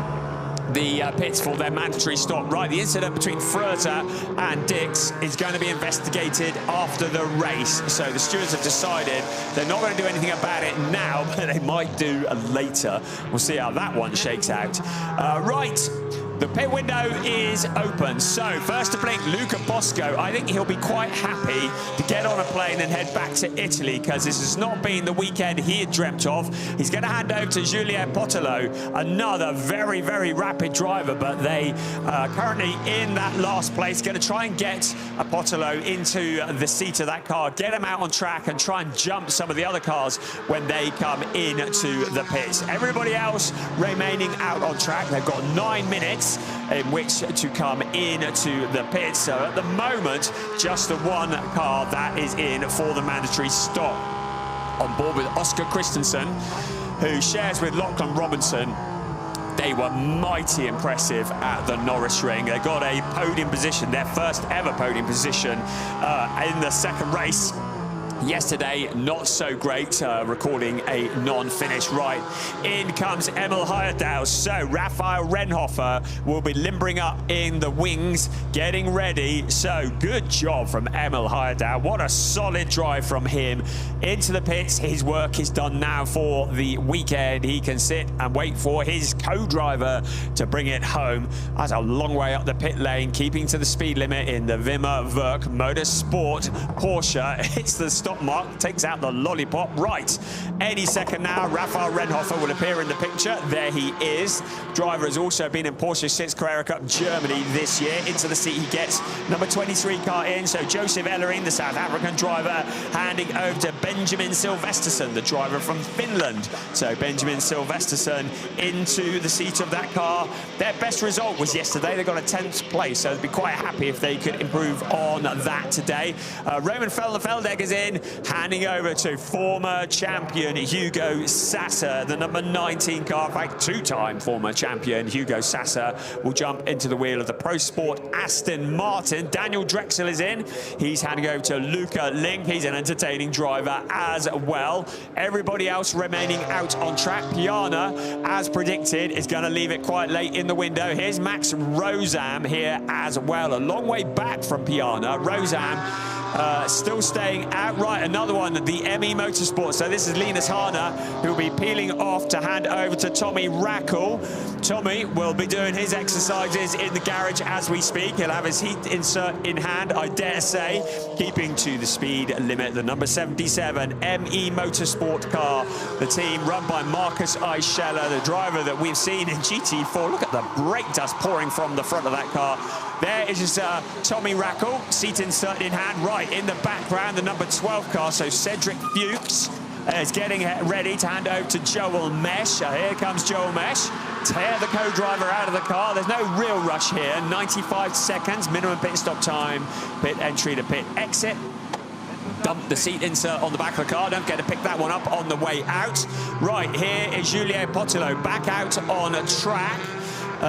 the pits for their mandatory stop. Right, the incident between Fröser and Dix is going to be investigated after the race. So the stewards have decided they're not going to do anything about it now, but they might do later. We'll see how that one shakes out. Right. The pit window is open. So first to blink, Luca Bosco. I think he'll be quite happy to get on a plane and head back to Italy because this has not been the weekend he had dreamt of. He's going to hand over to Julien Potelot, another very, very rapid driver, but they are currently in that last place. Going to try and get Potelot into the seat of that car, get him out on track and try and jump some of the other cars when they come into the pits. Everybody else remaining out on track. They've got 9 minutes in which to come into the pits. So at the moment, just the one car that is in for the mandatory stop. On board with Oscar Christensen, who shares with Lachlan Robinson. They were mighty impressive at the Nürburgring. They got a podium position, their first ever podium position in the second race. Yesterday, not so great, recording a non-finish. Right, in comes Emil Heidau. So Raphael Renhofer will be limbering up in the wings, getting ready. So good job from Emil Heidau. What a solid drive from him into the pits. His work is done now for the weekend. He can sit and wait for his co-driver to bring it home. That's a long way up the pit lane, keeping to the speed limit in the Wimmer Werk Motorsport Porsche. It's the stop mark, takes out the lollipop. Right, any second now, Raphael Renhofer will appear in the picture. There he is. Driver has also been in Porsche 6 Carrera Cup Germany this year. Into the seat he gets, number 23 car in. So Joseph Ellering, the South African driver, handing over to Benjamin Silvesterson, the driver from Finland. So Benjamin Silvesterson into the seat of that car. Their best result was yesterday. They got a 10th place, so they'd be quite happy if they could improve on that today. Roman Feldeck is in. handing over to former champion Hugo Sasser, the number 19 car. In fact, two-time former champion Hugo Sasser will jump into the wheel of the Pro Sport Aston Martin. Daniel Drexel is in. He's handing over to Luca Link. He's an entertaining driver as well. Everybody else remaining out on track. Piana, as predicted, is going to leave it quite late in the window. Here's Max Rosam here as well. A long way back from Piana. Rosam still staying out. Right, another one, the ME Motorsports. So this is Linus Harner, who will be peeling off to hand over to Tommy Rackle. Tommy will be doing his exercises in the garage as we speak. He'll have his heat insert in hand, I dare say, keeping to the speed limit. The number 77 ME Motorsport car, the team run by Marcus Eicheller, the driver that we've seen in GT4. Look at the brake dust pouring from the front of that car. There is just Tommy Rackle, seat insert in hand. Right in the background, the number 12 car, so Cedric Fuchs is getting ready to hand over to Joel Mesh. Here comes Joel Mesh. Tear the co-driver out of the car. There's no real rush here. 95 seconds, minimum pit stop time, pit entry to pit exit. Dump the seat insert on the back of the car. Don't get to pick that one up on the way out. Right, here is Julien Potillo back out on a track.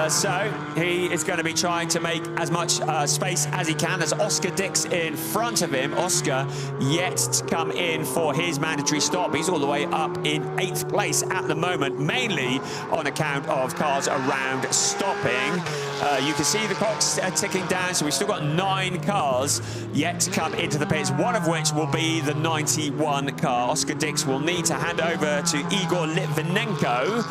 So he is going to be trying to make as much space as he can. There's Oscar Dix in front of him. Oscar yet to come in for his mandatory stop. He's all the way up in 8th place at the moment, mainly on account of cars around stopping. You can see the clock's ticking down, so we've still got 9 cars yet to come into the pits, one of which will be the 91 car. Oscar Dix will need to hand over to Igor Litvinenko.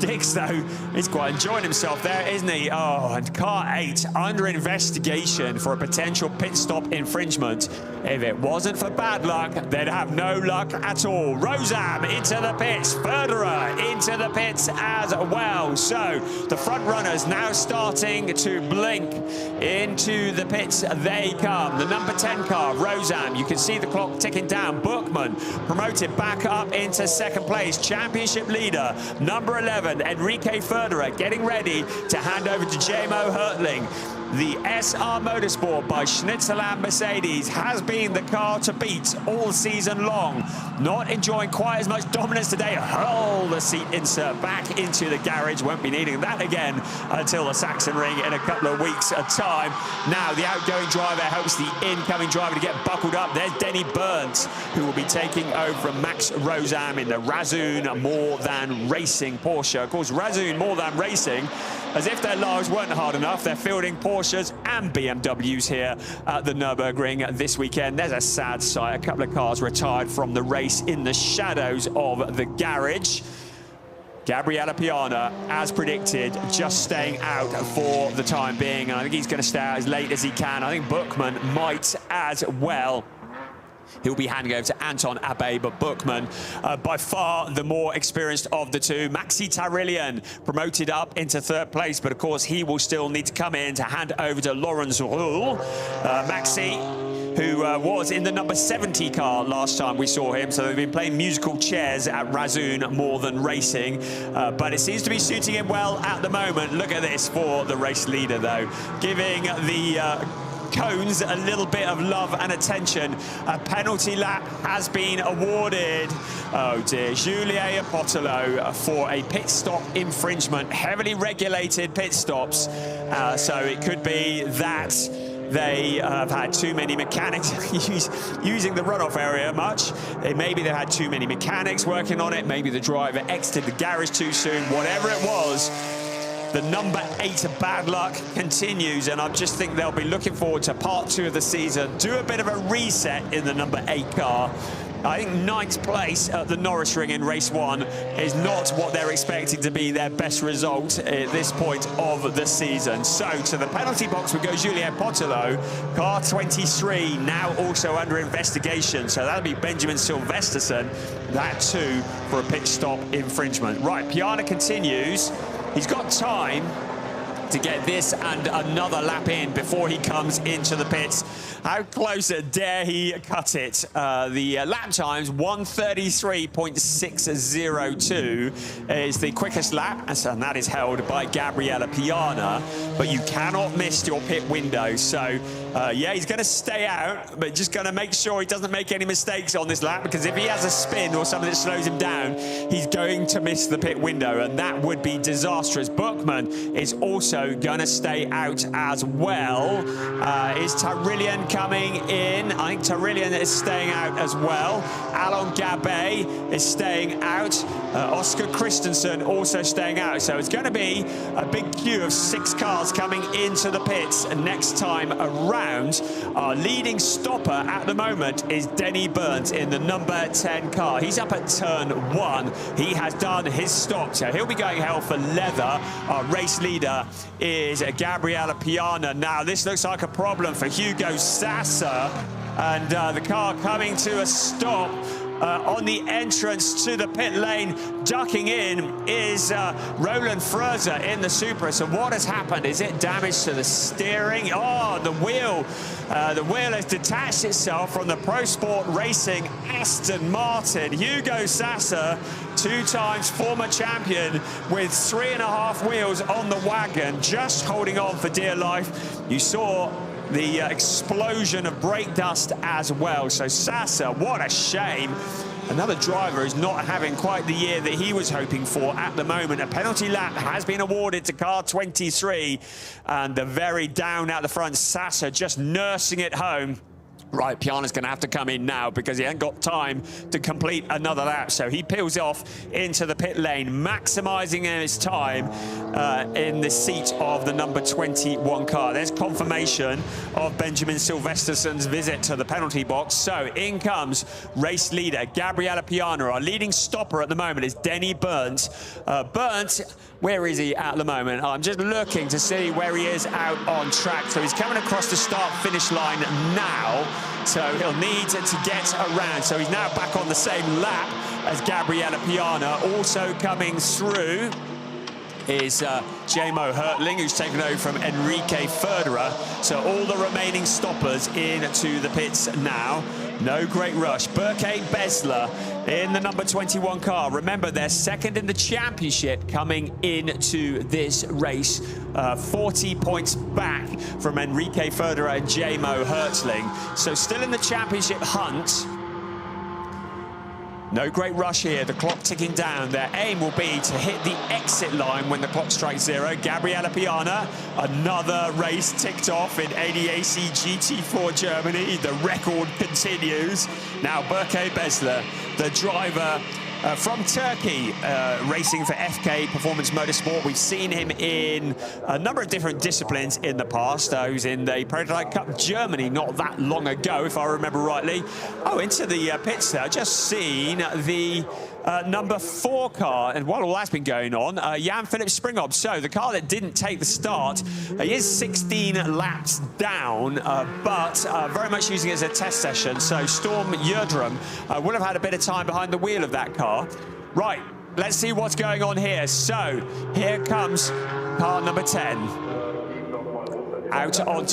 Dix, though, is quite enjoying himself there, isn't he? Oh, and car 8 under investigation for a potential pit stop infringement. If it wasn't for bad luck, they'd have no luck at all. Rosam into the pits, Federer into the pits as well. So the front runners now starting to blink into the pits. They come. The number 10 car, Rosam. You can see the clock ticking down. Bookman promoted back up into 2nd place. Championship leader, number 11, Enrique Federer, getting ready to hand over to JMO Hertling. The SR Motorsport by Schnitzeland Mercedes has been the car to beat all season long. Not enjoying quite as much dominance today. Hurl the seat insert back into the garage. Won't be needing that again until the Saxon Ring in a couple of weeks' time. Now the outgoing driver helps the incoming driver to get buckled up. There's Denny Burns, who will be taking over from Max Rosam in the Razzoon More Than Racing Porsche. Of course, Razzoon More Than Racing, as if their lives weren't hard enough, they're fielding Porsches and BMWs here at the Nürburgring this weekend. There's a sad sight. A couple of cars retired from the race in the shadows of the garage. Gabriele Piana, as predicted, just staying out for the time being. And I think he's going to stay out as late as he can. I think Bookman might as well. He'll be handing over to Anton Abe, but Bookman, by far the more experienced of the two. Maxi Tarillion promoted up into 3rd place, but of course he will still need to come in to hand over to Laurens Roule. Maxi, who was in the number 70 car last time we saw him, so they've been playing musical chairs at Razzoon More Than Racing, but it seems to be suiting him well at the moment. Look at this for the race leader, though, giving the cones a little bit of love and attention. A penalty lap has been awarded. Oh dear, Julien Potillo for a pit stop infringement. Heavily regulated pit stops, so it could be that they have had too many mechanics using the runoff area much. Maybe they've had too many mechanics working on it. Maybe the driver exited the garage too soon. Whatever it was, the number 8 bad luck continues, and I just think they'll be looking forward to part 2 of the season. Do a bit of a reset in the number 8 car. I think 9th place at the Nürburgring in race 1 is not what they're expecting to be their best result at this point of the season. So to the penalty box would go Julien Potillo, car 23, now also under investigation. So that'll be Benjamin Silvesterson, that too for a pit stop infringement. Right, Piana continues. He's got time to get this and another lap in before he comes into the pits. How close dare he cut it? The lap times, 1:33.602 is the quickest lap, and that is held by Gabriele Piana. But you cannot miss your pit window, so Yeah, he's going to stay out, but just going to make sure he doesn't make any mistakes on this lap, because if he has a spin or something that slows him down, he's going to miss the pit window, and that would be disastrous. Bookman is also going to stay out as well. Is Tyrillian coming in? I think Tyrillian is staying out as well. Alon Gabet is staying out. Oscar Christensen also staying out. So it's going to be a big queue of 6 cars coming into the pits next time around. Our leading stopper at the moment is Denny Burns in the number 10 car. He's up at turn 1. He has done his stop, so he'll be going hell for leather. Our race leader is Gabriele Piana. Now, this looks like a problem for Hugo Sasser, and the car coming to a stop. On the entrance to the pit lane, ducking in, is Roland Frözer in the Supra. So what has happened? Is it damage to the steering? Oh, the wheel has detached itself from the Pro Sport Racing Aston Martin. Hugo Sasser, 2 times former champion, with 3.5 wheels on the wagon, just holding on for dear life. You saw the explosion of brake dust as well. So Sasser, what a shame. Another driver is not having quite the year that he was hoping for at the moment. A penalty lap has been awarded to car 23, and the very down at the front, Sasser just nursing it home. Right, Piana's going to have to come in now because he hasn't got time to complete another lap. So he peels off into the pit lane, maximising his time in the seat of the number 21 car. There's confirmation of Benjamin Silvesterson's visit to the penalty box. So in comes race leader Gabriele Piana. Our leading stopper at the moment is Denny Burns. Burns, where is he at the moment? I'm just looking to see where he is out on track. So he's coming across the start-finish line now. So he'll need to get around. So he's now back on the same lap as Gabriele Piana. Also coming through is Jamo Hertling, who's taken over from Enrique Federer. So all the remaining stoppers into the pits now. No great rush. Burkhard Besler in the number 21 car. Remember, they're second in the championship coming into this race. 40 points back from Enrique Federer and Jamo Hertling. So still in the championship hunt. No great rush here, the clock ticking down. Their aim will be to hit the exit line when the clock strikes 0. Gabriele Piana, another race ticked off in ADAC GT4 Germany. The record continues. Now Burkhard Besler, the driver from Turkey, racing for FK Performance Motorsport. We've seen him in a number of different disciplines in the past. He was in the Prototype Cup Germany not that long ago, if I remember rightly. Oh, into the pits there. Just seen the number 4 car, and while all that's been going on, Jan-Philipp Springhob. So the car that didn't take the start, he is 16 laps down, but very much using it as a test session. So Storm Yerdrum will have had a bit of time behind the wheel of that car. Right, let's see what's going on here. So here comes car number 10. Out on...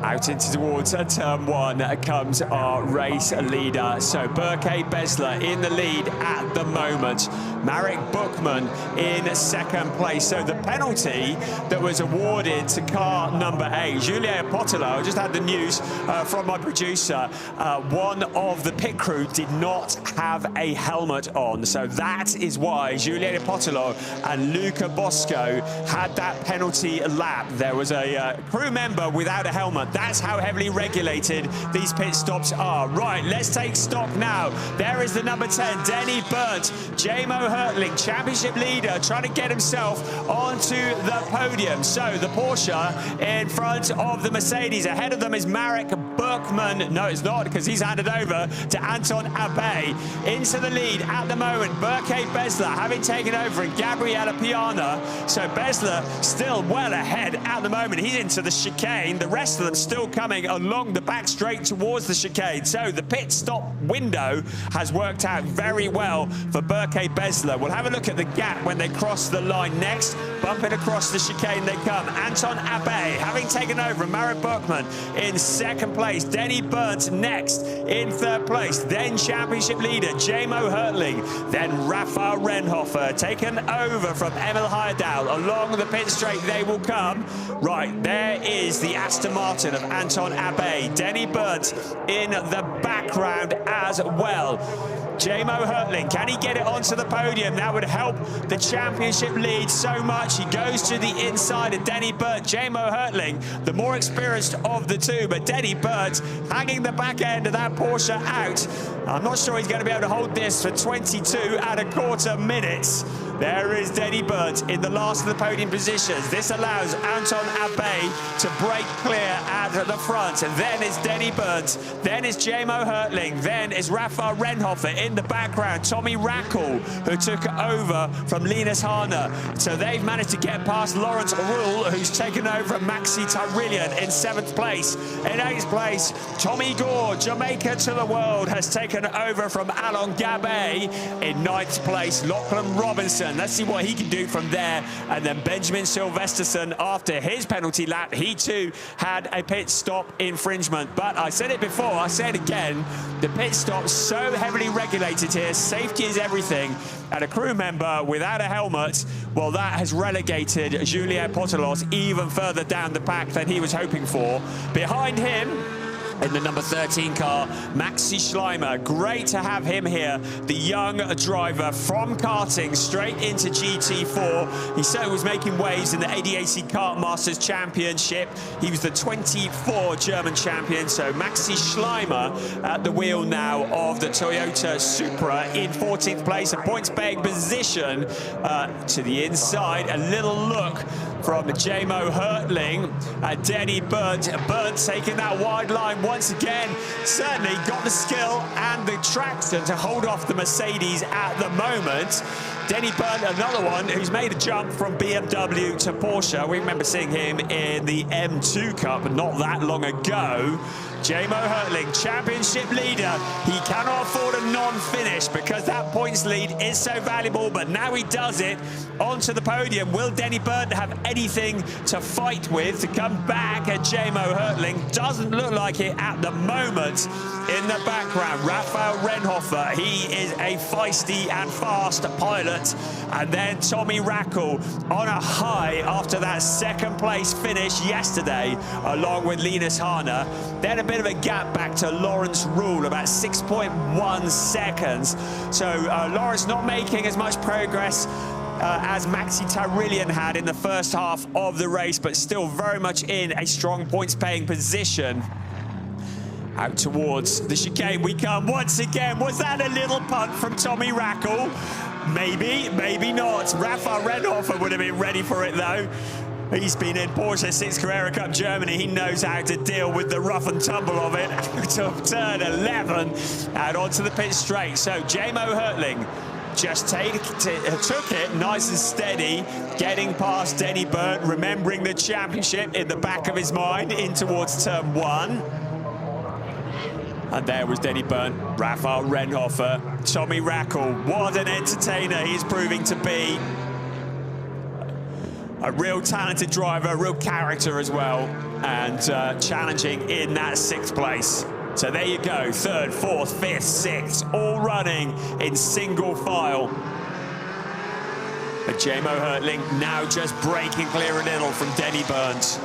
Out into towards turn 1 comes our race leader. So Burkhard Besler in the lead at the moment. Marek Buchmann in second place. So the penalty that was awarded to car number 8, Julien Potolo, I just had the news from my producer, one of the pit crew did not have a helmet on. So that is why Julien Potolo and Luca Bosco had that penalty lap. There was a crew member without a helmet. That's how heavily regulated these pit stops are. Right, let's take stock now. There is the number 10, Denny Burns. Jamo Hertling, championship leader, trying to get himself onto the podium. So the Porsche in front of the Mercedes. Ahead of them is Marek Buchmann. No, it's not, because he's handed over to Anton Abe. Into the lead at the moment, Burkhard Besler having taken over, and Gabriele Piana. So Besler still well ahead at the moment. He's into the chicane. The rest of them still still coming along the back straight towards the chicane. So the pit stop window has worked out very well for Berke Besler. We'll have a look at the gap when they cross the line next. Bumping across the chicane they come. Anton Abe having taken over. Marit Berkman in second place. Denny Burnt next in third place. Then championship leader Jamo Hertling. Then Rafael Renhofer taken over from Emil Heyerdahl. Along the pit straight they will come. Right, there is the Aston Martin of Anton Abe. Denny Burnt in the background as well. Jamo Hertling, can he get it onto the podium? That would help the championship lead so much. He goes to the inside of Denny Burnt. Jamo Hertling, the more experienced of the two, but Denny Burnt hanging the back end of that Porsche out. I'm not sure he's going to be able to hold this for 22¼ minutes. There is Denny Burnt in the last of the podium positions. This allows Anton Abe to break clear at the front. And then is Denny Burnt. Then is Jamo Hertling. Then is Rafael Renhofer in the background. Tommy Rackle, who took over from Linus Harner. So they've managed to get past Lawrence Ruhl, who's taken over from Maxi Tyrillian in 7th place. In 8th place, Tommy Gore, Jamaica to the world, has taken over from Alon Gabay. In 9th place, Lachlan Robinson. Let's see what he can do from there. And then Benjamin Silvesterson, after his penalty lap, he too had a pit stop infringement. But I said it before, I say it again, the pit stop's so heavily regulated here. Safety is everything. And a crew member without a helmet, well, that has relegated Julien Potelos even further down the pack than he was hoping for. Behind him, in the number 13 car, Maxi Schleimer. Great to have him here, the young driver from karting straight into GT4. He certainly was making waves in the ADAC Kart Masters Championship. He was the 24 German champion, so Maxi Schleimer at the wheel now of the Toyota Supra in 14th place, a points-paying position to the inside. A little look from Jamo Hertling and Denny Burnt. Burnt taking that wide line once again. Certainly got the skill and the traction to hold off the Mercedes at the moment. Denny Burnt, another one who's made a jump from BMW to Porsche. We remember seeing him in the M2 Cup not that long ago. Jamo Hertling, championship leader. He cannot afford a non-finish because that points lead is so valuable, but now he does it. Onto the podium. Will Denny Burnt have anything to fight with to come back at Jamo Hertling? Doesn't look like it at the moment. In the background, Rafael Renhofer. He is a feisty and fast pilot. And then Tommy Rackle on a high after that second place finish yesterday, along with Linus Harner. Then a bit of a gap back to Lawrence Ruhl, about 6.1 seconds. So Lawrence not making as much progress as Maxi Tyrillian had in the first half of the race, but still very much in a strong points-paying position. Out towards the chicane we come once again. Was that a little punt from Tommy Rackle? Maybe, maybe not. Rafael Renhofer would have been ready for it though. He's been in Porsche since Carrera Cup Germany. He knows how to deal with the rough and tumble of it. To turn 11 out onto the pit straight. So Jamo Hertling just took it nice and steady, getting past Denny Burnt, remembering the championship in the back of his mind in towards turn 1. And there was Denny Burnt, Rafael Renhofer, Tommy Rackle. What an entertainer he's proving to be. A real talented driver, a real character as well, and challenging in that 6th place. So there you go, 3rd, 4th, 5th, 6th, all running in single file. But Jamo Hertling now just breaking clear a little from Denny Burnt.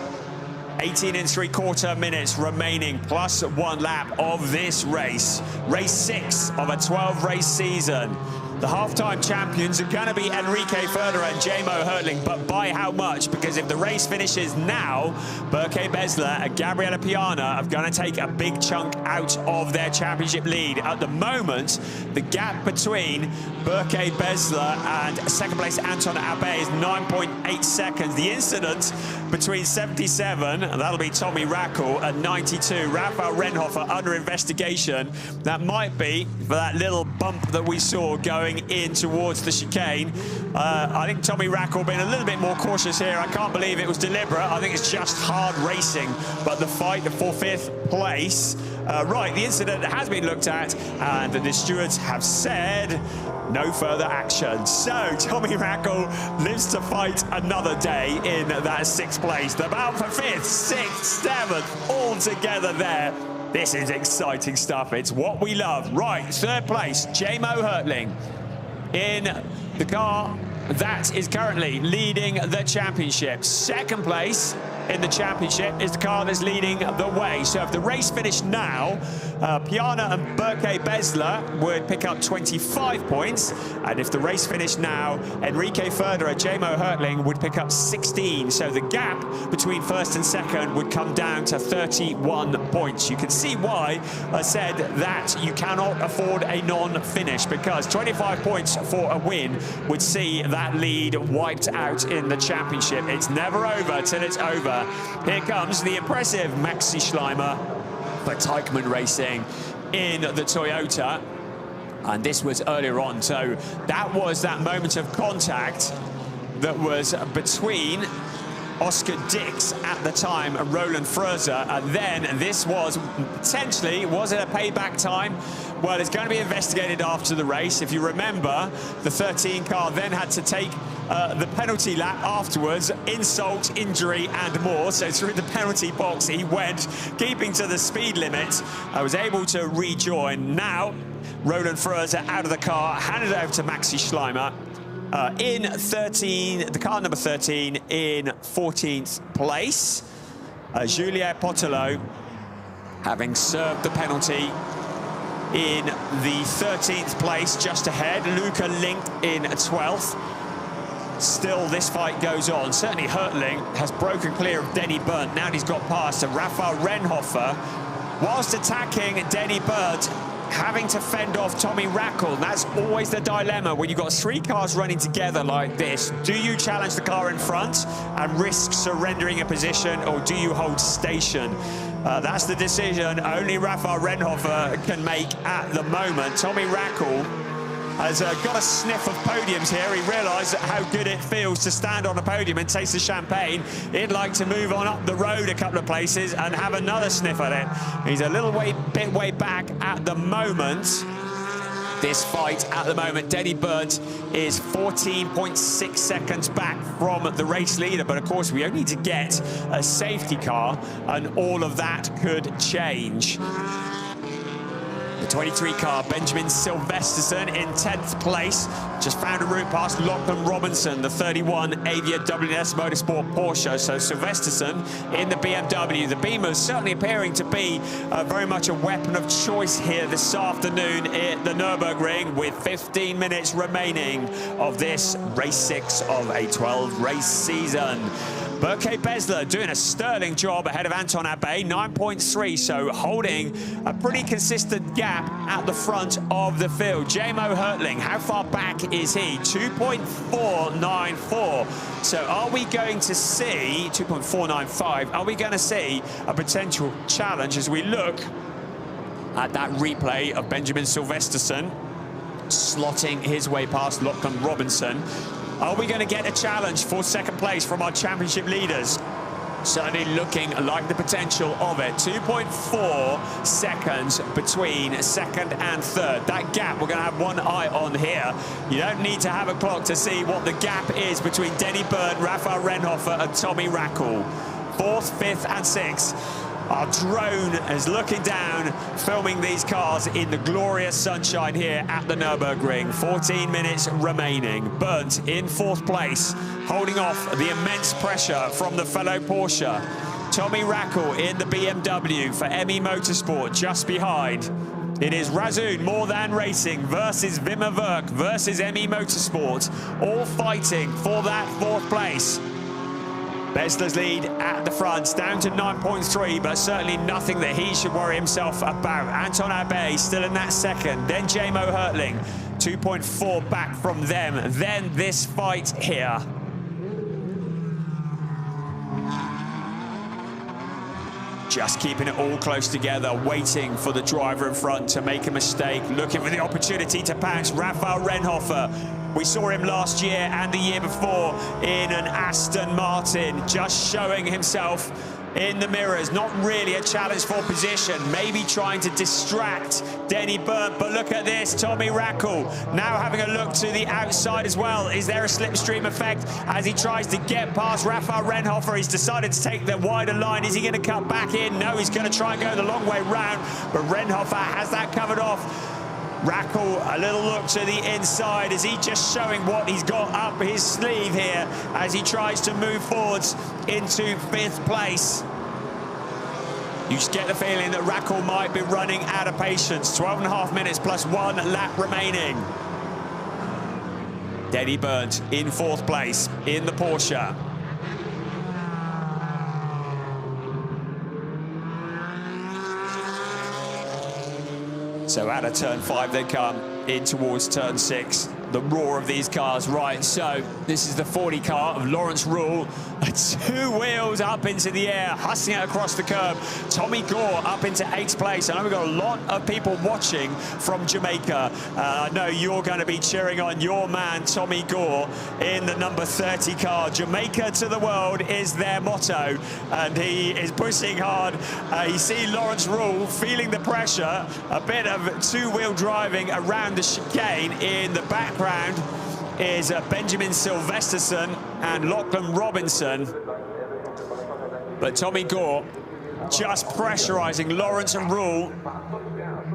18 3/4 minutes remaining, plus 1 lap of this race. Race 6 of a 12-race season. The half-time champions are going to be Enrique Federer and Jamo Hertling, but by how much? Because if the race finishes now, Berke Besler and Gabriela Piana are going to take a big chunk out of their championship lead. At the moment, the gap between Berke Besler and second place Anton Abe is 9.8 seconds. The incident between 77, and that'll be Tommy Rackle, and 92, Rafael Renhofer under investigation. That might be for that little bump that we saw going going in towards the chicane. I think Tommy Rackle being a little bit more cautious here. I can't believe it was deliberate. I think it's just hard racing. But the fight for 5th place, right, the incident has been looked at, and the stewards have said no further action. So Tommy Rackle lives to fight another day in that 6th place. The bout for 5th, 6th, 7th, all together there. This is exciting stuff. It's what we love. Right, 3rd place, J-Mo Hurtling in the car that is currently leading the championship. 2nd place in the championship is the car that's leading the way. So if the race finished now, Piana and Berke Besler would pick up 25 points. And if the race finished now, Enrique Federer, J-Mo Hurtling would pick up 16. So the gap between 1st and 2nd would come down to 31 points. You can see why I said that you cannot afford a non-finish, because 25 points for a win would see that lead wiped out in the championship. It's never over till it's over. Here comes the impressive Maxi Schleimer for Teichmann Racing in the Toyota. And this was earlier on, so that was that moment of contact that was between Oscar Dix at the time and Roland Frözer, and then this was potentially, was it a payback time? Well, it's going to be investigated after the race. If you remember, the 13 car then had to take the penalty lap afterwards, insult, injury and more. So through the penalty box he went, keeping to the speed limit. I was able to rejoin. Now Roland Frözer out of the car, handed over to Maxi Schleimer. In 13, the car number 13 in 14th place. Julien Potelot having served the penalty in the 13th place, just ahead. Luca Link in 12th. Still, this fight goes on. Certainly Hurtling has broken clear of Denny Berndt. Now he's got past Rafael Renhofer. Whilst attacking Denny Berndt, having to fend off Tommy Rackle. That's always the dilemma when you've got 3 cars running together like this. Do you challenge the car in front and risk surrendering a position, or do you hold station? That's the decision only Rafael Renhofer can make at the moment. Tommy Rackle has got a sniff of podiums here. He realised how good it feels to stand on a podium and taste the champagne. He'd like to move on up the road a couple of places and have another sniff at it. He's a little bit way back at the moment. This fight at the moment, Denny Berndt is 14.6 seconds back from the race leader, but of course we only need to get a safety car and all of that could change. The 23 car, Benjamin Silvesterson in 10th place. Just found a route past Lachlan Robinson, the 31 Avia WS Motorsport Porsche. So Silvesterson in the BMW. The Beamer's certainly appearing to be very much a weapon of choice here this afternoon at the Nürburgring, with 15 minutes remaining of this race 6 of a 12-race season. Berke Besler doing a sterling job ahead of Anton Abbé, 9.3, so holding a pretty consistent gap at the front of the field. J-Mo Hurtling, how far back is he? 2.494. So are we going to see, 2.495, are we going to see a potential challenge as we look at that replay of Benjamin Silvesterson slotting his way past Lachlan Robinson? Are we going to get a challenge for 2nd place from our championship leaders? Certainly looking like the potential of it. 2.4 seconds between 2nd and 3rd. That gap we're going to have one eye on here. You don't need to have a clock to see what the gap is between Denny Berndt, Rafael Renhofer and Tommy Rackle. 4th, 5th and 6th. Our drone is looking down, filming these cars in the glorious sunshine here at the Nürburgring. 14 minutes remaining. Berndt in 4th place, holding off the immense pressure from the fellow Porsche. Tommy Rackle in the BMW for ME Motorsport just behind. It is Razzoon More Than Racing versus Wimmer Werk versus ME Motorsport, all fighting for that 4th place. Besler's lead at the front, down to 9.3, but certainly nothing that he should worry himself about. Anton Abbé still in that 2nd, then J-Mo Hurtling, 2.4 back from them. Then this fight here. Just keeping it all close together, waiting for the driver in front to make a mistake, looking for the opportunity to pounce. Rafael Rennhofer, we saw him last year and the year before in an Aston Martin, just showing himself in the mirrors. Not really a challenge for position, maybe trying to distract Denny Berndt, but look at this, Tommy Rackle now having a look to the outside as well. Is there a slipstream effect as he tries to get past Rafael Rennhofer? He's decided to take the wider line. Is he going to cut back in? No, he's going to try and go the long way round, but Rennhofer has that covered off. Rackle, a little look to the inside. Is he just showing what he's got up his sleeve here as he tries to move forwards into 5th place? You just get the feeling that Rackle might be running out of patience. 12.5 minutes plus 1 lap remaining. Denny Berndt in 4th place in the Porsche. So out of turn 5 they come, in towards turn 6. The roar of these cars, right, so this is the 40 car of Lawrence Rule. 2 wheels up into the air, hustling it across the curb. Tommy Gore up into 8th place. I know we've got a lot of people watching from Jamaica. I know you're going to be cheering on your man, Tommy Gore, in the number 30 car. Jamaica to the world is their motto, and he is pushing hard. You see Lawrence Rule feeling the pressure, a bit of 2-wheel driving around the chicane. In the background is Benjamin Sylvesterson and Lachlan Robinson. But Tommy Gore just pressurizing Lawrence and Rule,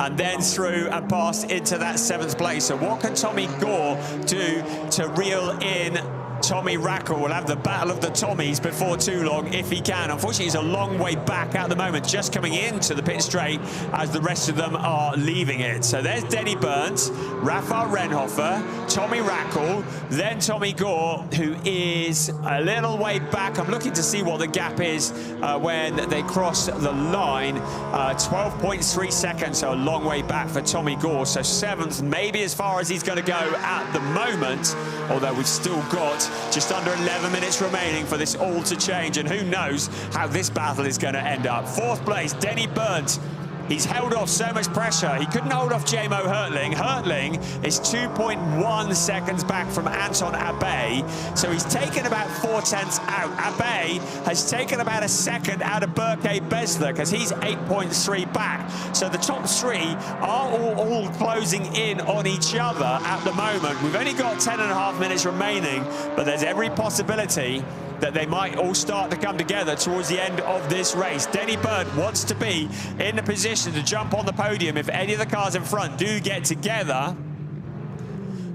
and then through and past into that 7th place. So what can Tommy Gore do to reel in Tommy Rackle? Will have the battle of the Tommies before too long if he can. Unfortunately, he's a long way back at the moment, just coming into the pit straight as the rest of them are leaving it. So there's Denny Berndt, Rafael Rennhofer, Tommy Rackle, then Tommy Gore, who is a little way back. I'm looking to see what the gap is when they cross the line. 12.3 seconds, so a long way back for Tommy Gore. So 7th, maybe as far as he's going to go at the moment, although we've still got just under 11 minutes remaining for this all to change, and who knows how this battle is going to end up. 4th place, Denny Berndt. He's held off so much pressure. He couldn't hold off Jamo Hurtling. Hurtling is 2.1 seconds back from Anton Abe, so he's taken about 4/10 out. Abe has taken about a second out of Berke Besler because he's 8.3 back. So the top 3 are all closing in on each other at the moment. We've only got 10.5 minutes remaining, but there's every possibility that they might all start to come together towards the end of this race. Denny Berndt wants to be in the position to jump on the podium if any of the cars in front do get together.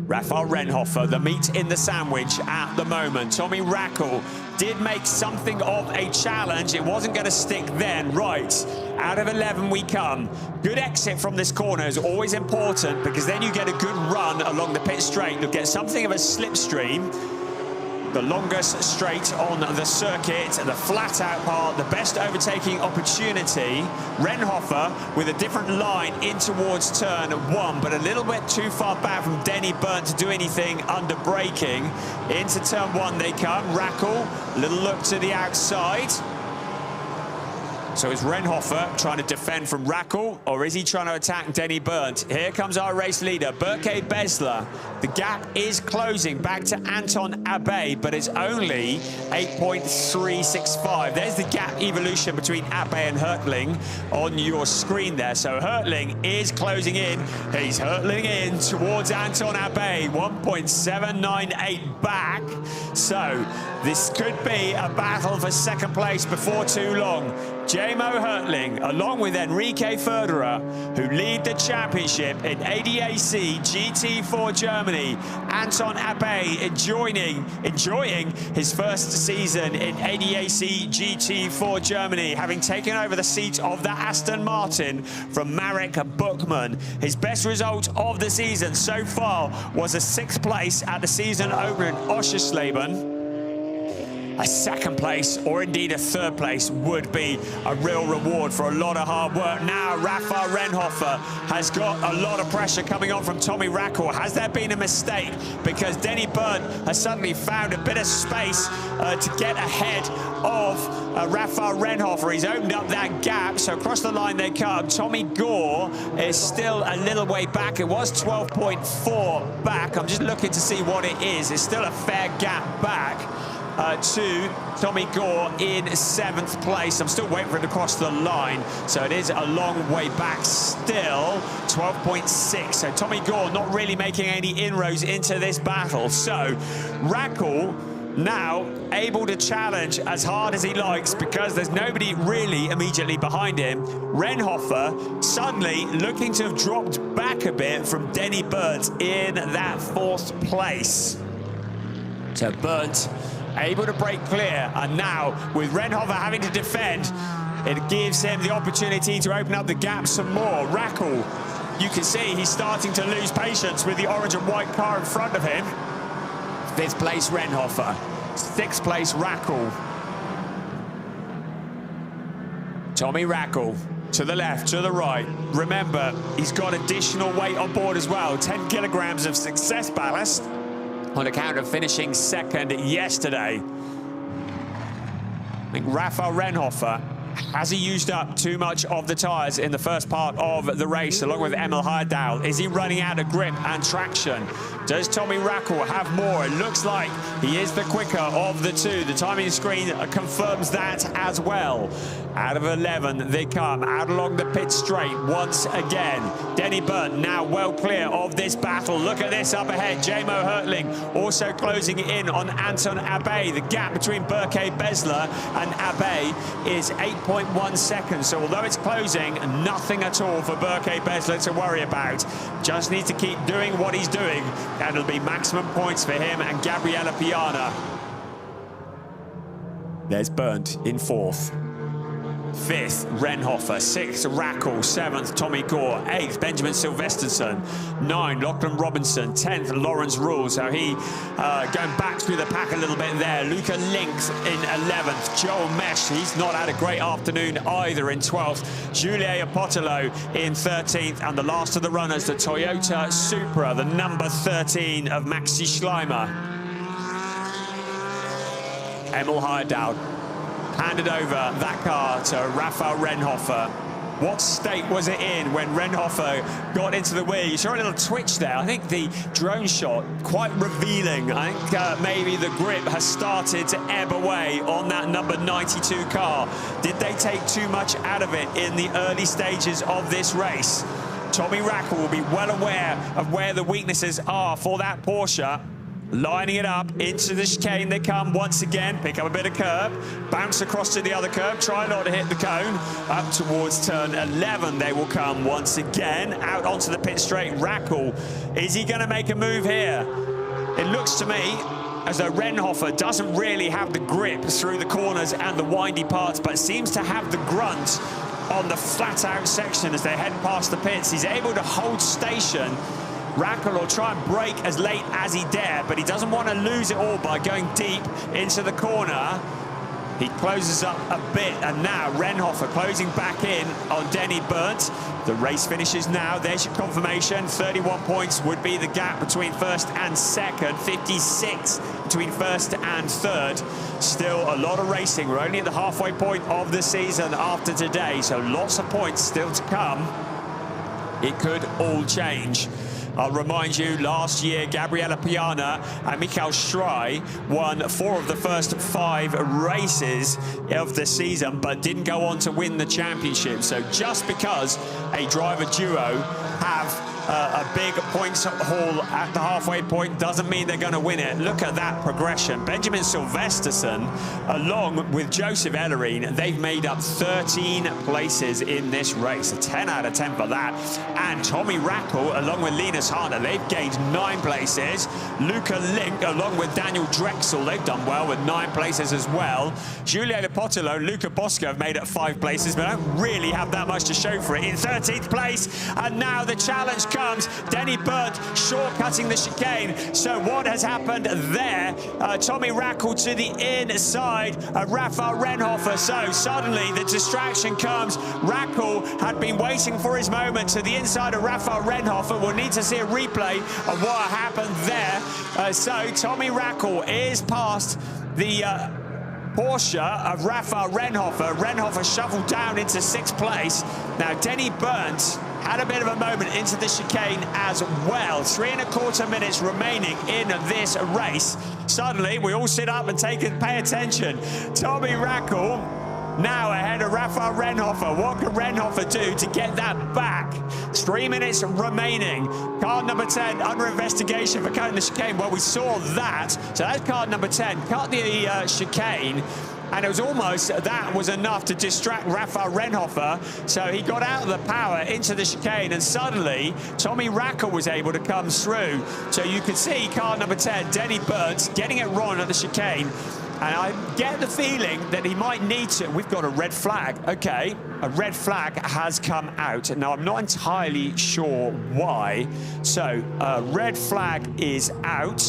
Rafael Rennhofer, the meat in the sandwich at the moment. Tommy Rackle did make something of a challenge. It wasn't going to stick then. Right, out of 11 we come. Good exit from this corner is always important because then you get a good run along the pit straight. You'll get something of a slipstream. The longest straight on the circuit, the flat-out part, the best overtaking opportunity. Rennhofer with a different line in towards turn 1, but a little bit too far back from Denny Berndt to do anything under braking. Into turn 1 they come. Rackle, little look to the outside. So is Rennhofer trying to defend from Rackle, or is he trying to attack Denny Berndt? Here comes our race leader, Berke Besler. The gap is closing back to Anton Abe, but it's only 8.365. There's the gap evolution between Abe and Hurtling on your screen there. So Hurtling is closing in. He's hurtling in towards Anton Abe, 1.798 back. So this could be a battle for 2nd place before too long. Jamo Hurtling, along with Enrique Förderer, who lead the championship in ADAC GT4 Germany. Anton Abe enjoying his first season in ADAC GT4 Germany, having taken over the seat of the Aston Martin from Marek Buchmann. His best result of the season so far was a 6th place at the season opener in Oschersleben. a second place or indeed a third place would be a real reward for a lot of hard work. Now Rafael Renhofer has got a lot of pressure coming on from Tommy Rackle. Has there been a mistake? Because Denny Byrne has suddenly found a bit of space to get ahead of Rafael Renhofer. He's opened up that gap, so across the line they come. Tommy Gore is still a little way back. It was 12.4 back. I'm just looking to see what it is. It's still a fair gap back to Tommy Gore in 7th place. I'm still waiting for it to cross the line, so it is a long way back still. 12.6. So Tommy Gore not really making any inroads into this battle. So Rackle now able to challenge as hard as he likes because there's nobody really immediately behind him. Renhofer suddenly looking to have dropped back a bit from Denny Burnt in that 4th place. So Burnt able to break clear, and now with Renhofer having to defend, it gives him the opportunity to open up the gap some more. Rackle, you can see he's starting to lose patience with the orange and white car in front of him. 5th place Renhofer, 6th place Rackle. Tommy Rackle to the left, to the right. Remember, he's got additional weight on board as well. 10 kilograms of success ballast on account of finishing 2nd yesterday. I think Rafael Renhofer, has he used up too much of the tyres in the first part of the race, along with Emil Heyerdahl? Is he running out of grip and traction? Does Tommy Rackle have more? It looks like he is the quicker of the two. The timing screen confirms that as well. Out of 11, they come out along the pit straight once again. Denny Burnt now well clear of this battle. Look at this up ahead. J-Mo Hertling also closing in on Anton Abe. The gap between Berke Besler and Abe is 8.1 seconds. So although it's closing, nothing at all for Berke Besler to worry about. Just needs to keep doing what he's doing, and it'll be maximum points for him and Gabriella Piana. There's Burnt in 4th. 5th, Renhofer. 6th, Rackle. 7th, Tommy Gore. 8th, Benjamin Sylvesterson. 9th, Lachlan Robinson. 10th, Lawrence Rule. So he going back through the pack a little bit there. Luca Links in 11th. Joel Mesh, he's not had a great afternoon either, in 12th. Julien Apotolo in 13th. And the last of the runners, the Toyota Supra, the number 13 of Maxi Schleimer. Emil Heyerdahl handed over that car to Rafael Renhofer. What state was it in when Renhofer got into the wheel? You saw a little twitch there. I think the drone shot quite revealing. I think maybe the grip has started to ebb away on that number 92 car. Did they take too much out of it in the early stages of this race? Tommy Rackle will be well aware of where the weaknesses are for that Porsche. Lining it up into the chicane they come once again, pick up a bit of curb, bounce across to the other curb, try not to hit the cone. Up towards turn 11 they will come once again, out onto the pit straight. Rackle, is he going to make a move here? It looks to me as though Renhofer doesn't really have the grip through the corners and the windy parts, but seems to have the grunt on the flat out section as they head past the pits. He's able to hold station. Rackle will try and brake as late as he dare, but he doesn't want to lose it all by going deep into the corner. He closes up a bit, and now Renhofer closing back in on Denny Burnt. The race finishes now. There's your confirmation. 31 points would be the gap between 1st and 2nd. 56 between 1st and 3rd. Still a lot of racing. We're only at the halfway point of the season after today, so lots of points still to come. It could all change. I'll remind you, last year, Gabriella Piana and Michael Schrei won 4 of the first 5 races of the season, but didn't go on to win the championship. So just because a driver duo have a big points haul at the halfway point doesn't mean they're going to win it. Look at that progression. Benjamin Sylvesterson, along with Joseph Ellerine, they've made up 13 places in this race. A 10 out of 10 for that. And Tommy Rackle, along with Linus Harder, they've gained 9 places. Luca Link, along with Daniel Drexel. They've done well with 9 places as well. Julio Lopotolo and Luca Bosco have made it 5 places, but don't really have that much to show for it. In 13th place, and now the challenge comes. Denny Burnt shortcutting the chicane. So what has happened there? Tommy Rackle to the inside, Rafael Renhofer. So suddenly the distraction comes. Rackle had been waiting for his moment to the inside of Rafael Renhofer. We'll need to see a replay of what happened there. So Tommy Rackle is past the Porsche of Rafael Renhofer. Renhofer shoveled down into 6th place. Now Denny Burnt had a bit of a moment into the chicane as well. 3 1/4 minutes remaining in this race. Suddenly, we all sit up and pay attention. Tommy Rackle now ahead of Rafael Renhofer. What can Renhofer do to get that back? 3 minutes remaining. Car number 10 under investigation for cutting the chicane. Well, we saw that. So that's car number 10. Cut the chicane. And it was almost, that was enough to distract Rafael Renhofer. So he got out of the power into the chicane, and suddenly Tommy Rackle was able to come through. So you could see car number 10, Denny Burnt, getting it wrong at the chicane. And I get the feeling that he might need to. We've got a red flag. Okay, a red flag has come out. Now, I'm not entirely sure why. So, red flag is out.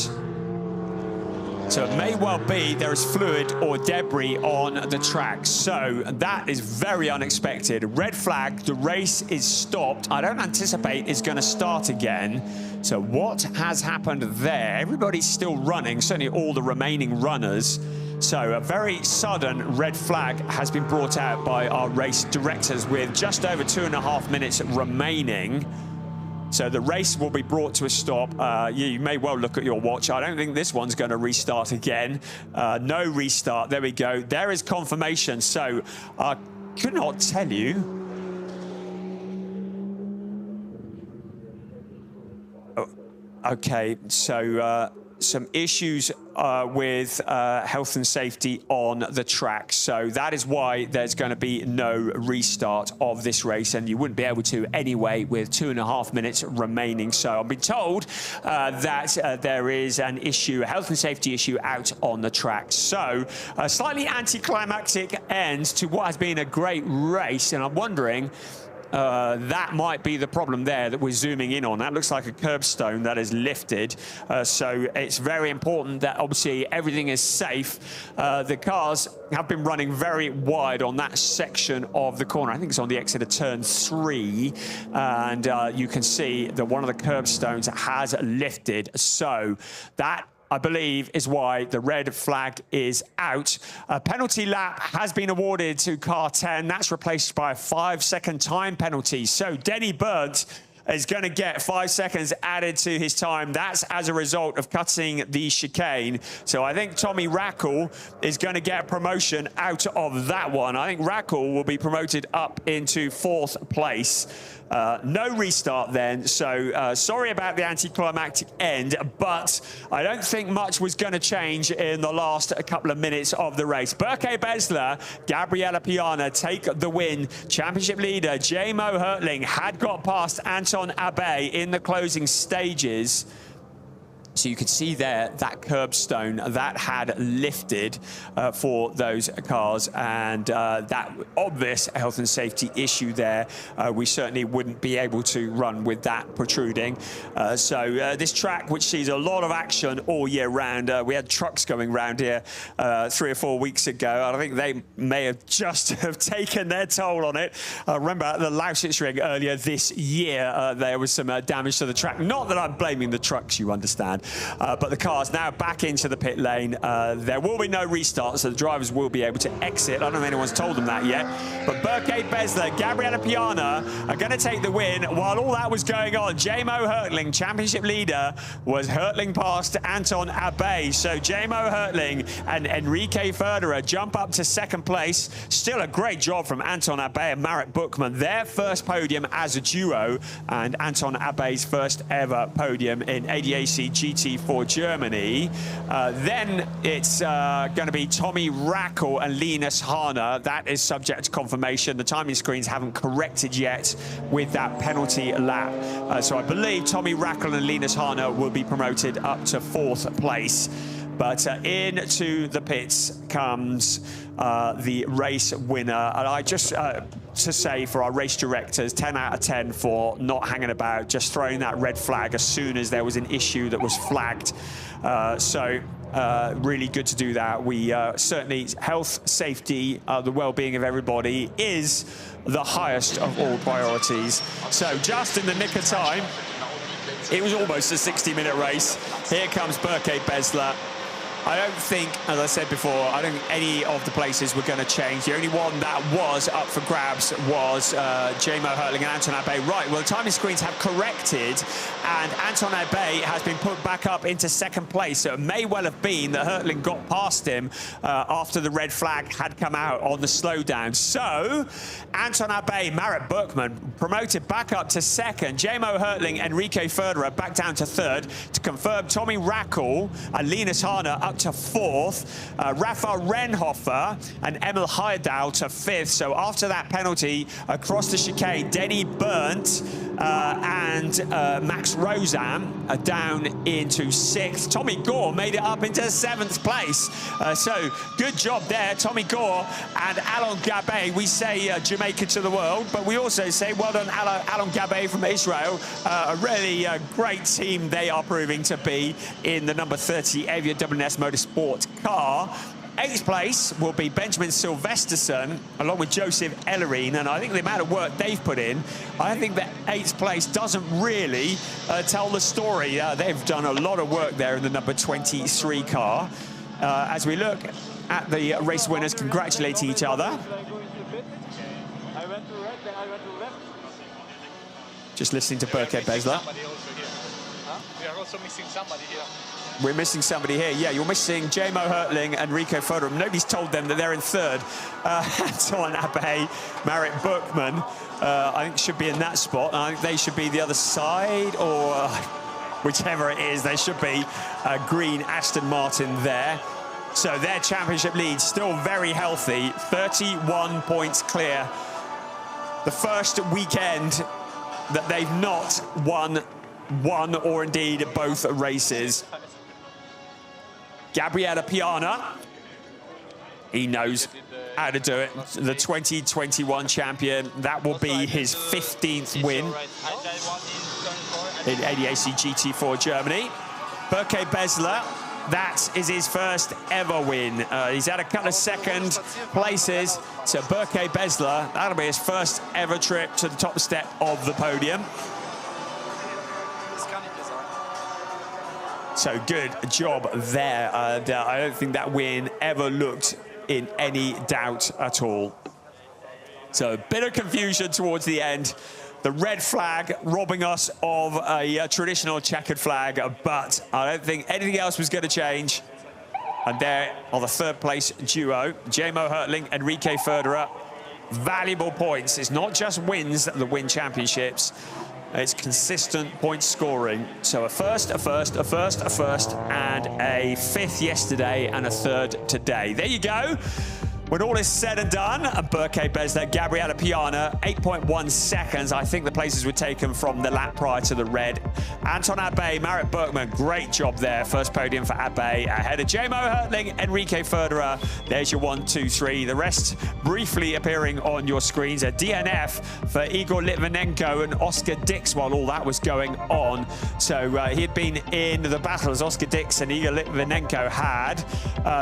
So it may well be there is fluid or debris on the track. So that is very unexpected. Red flag, the race is stopped. I don't anticipate it's going to start again. So what has happened there? Everybody's still running, certainly all the remaining runners. So a very sudden red flag has been brought out by our race directors with just over 2.5 minutes remaining. So the race will be brought to a stop. You may well look at your watch. I don't think this one's going to restart again. No restart. There we go. There is confirmation. So I could not tell you. Oh, okay, so some issues with health and safety on the track. So that is why there's going to be no restart of this race, and you wouldn't be able to anyway with 2.5 minutes remaining. So I've been told that there is an issue, a health and safety issue out on the track. So a slightly anticlimactic end to what has been a great race, and I'm wondering that might be the problem there that we're zooming in on. That looks like a curbstone that is lifted. So it's very important that obviously everything is safe. The cars have been running very wide on that section of the corner. I think it's on the exit of turn 3. And you can see that one of the curbstones has lifted. So that, I believe, is why the red flag is out. A penalty lap has been awarded to car 10. That's replaced by a 5-second time penalty. So Denny Burnt is going to get 5 seconds added to his time. That's as a result of cutting the chicane. So I think Tommy Rackle is going to get a promotion out of that one. I think Rackle will be promoted up into 4th place. No restart then, so sorry about the anticlimactic end, but I don't think much was going to change in the last couple of minutes of the race. Berke Besler, Gabriella Piana take the win. Championship leader J-Mo Hertling had got past Anton Abe in the closing stages. So you can see there that curbstone that had lifted for those cars, and that obvious health and safety issue there. We certainly wouldn't be able to run with that protruding. So this track, which sees a lot of action all year round, we had trucks going round here 3 or 4 weeks ago. I think they may have just have taken their toll on it. Remember at the Lausitz ring earlier this year, there was some damage to the track. Not that I'm blaming the trucks, you understand. But the car's now back into the pit lane. There will be no restart, so the drivers will be able to exit. I don't know if anyone's told them that yet. But Berke Besler, Gabriella Piana are going to take the win. While all that was going on, J-Mo Hertling, championship leader, was hurtling past Anton Abe. So J-Mo Hertling and Enrique Federer jump up to 2nd place. Still a great job from Anton Abe and Marek Buchmann. Their first podium as a duo, and Anton Abe's first ever podium in ADAC GT4 GT4 Germany. Then it's going to be Tommy Rackel and Linus Hahner. That is subject to confirmation. The timing screens haven't corrected yet with that penalty lap. So I believe Tommy Rackel and Linus Hahner will be promoted up to 4th place. But into the pits comes the race winner. And I just, to say for our race directors, 10 out of 10 for not hanging about, just throwing that red flag as soon as there was an issue that was flagged. Really good to do that. We certainly, health, safety, the well-being of everybody is the highest of all priorities. So just in the nick of time, it was almost a 60-minute race. Here comes Berke Besler. I don't think, as I said before, I don't think any of the places were going to change. The only one that was up for grabs was Jamo Hertling and Anton Abbé. Right, well, the timing screens have corrected, and Anton Abbé has been put back up into 2nd place. So it may well have been that Hertling got past him after the red flag had come out on the slowdown. So Anton Abbé, Marit Berkman promoted back up to 2nd. Jamo Hertling, Enrique Federer back down to 3rd. To confirm, Tommy Rackel and Linus Hahner up to 4th, Rafael Renhofer and Emil Heyerdahl to 5th. So after that penalty across the chicane, Denny Berndt and Max Rozam are down into 6th. Tommy Gore made it up into 7th place. So good job there, Tommy Gore and Alon Gabay. We say Jamaica to the world, but we also say well done, Alon Gabay from Israel. A really great team they are proving to be in the number 30 Avia WNS Motorsport car. 8th place will be Benjamin Silvesterson along with Joseph Ellerine, and I think the amount of work they've put in, I think that 8th place doesn't really tell the story. They've done a lot of work there in the number 23 car. As we look at the race winners congratulating each other. Just listening to Berke Besler. We are also missing somebody here. We're missing somebody here. Yeah, you're missing Jamo Hertling and Enrico Federer. Nobody's told them that they're in 3rd. Anton Abbé, Marit Berkman, I think should be in that spot. I think they should be the other side, or whichever it is, they should be green Aston Martin there. So their championship lead still very healthy, 31 points clear. The first weekend that they've not won one or indeed both races. Gabriele Piana, he knows how to do it. The 2021 champion, that will be his 15th win in ADAC GT4 Germany. Berke Besler, that is his first ever win. He's had a couple of 2nd places. So Berke Besler, that'll be his first ever trip to the top step of the podium. So good job there. I don't think that win ever looked in any doubt at all. So a bit of confusion towards the end. The red flag robbing us of a traditional checkered flag, but I don't think anything else was going to change. And there are the 3rd place duo, Jamo Hertling, Enrique Federer. Valuable points. It's not just wins that win championships. It's consistent point scoring. So a first, and a 5th yesterday, and a 3rd today. There you go. When all is said and done, Berke Besler, Gabriele Piana, 8.1 seconds. I think the places were taken from the lap prior to the red. Anton Abbé, Marit Berkman, great job there. First podium for Abbé, ahead of Jamo Hertling, Enrique Federer. There's your 1, 2, 3. The rest briefly appearing on your screens. A DNF for Igor Litvinenko and Oscar Dix while all that was going on. So he had been in the battles, Oscar Dix and Igor Litvinenko had.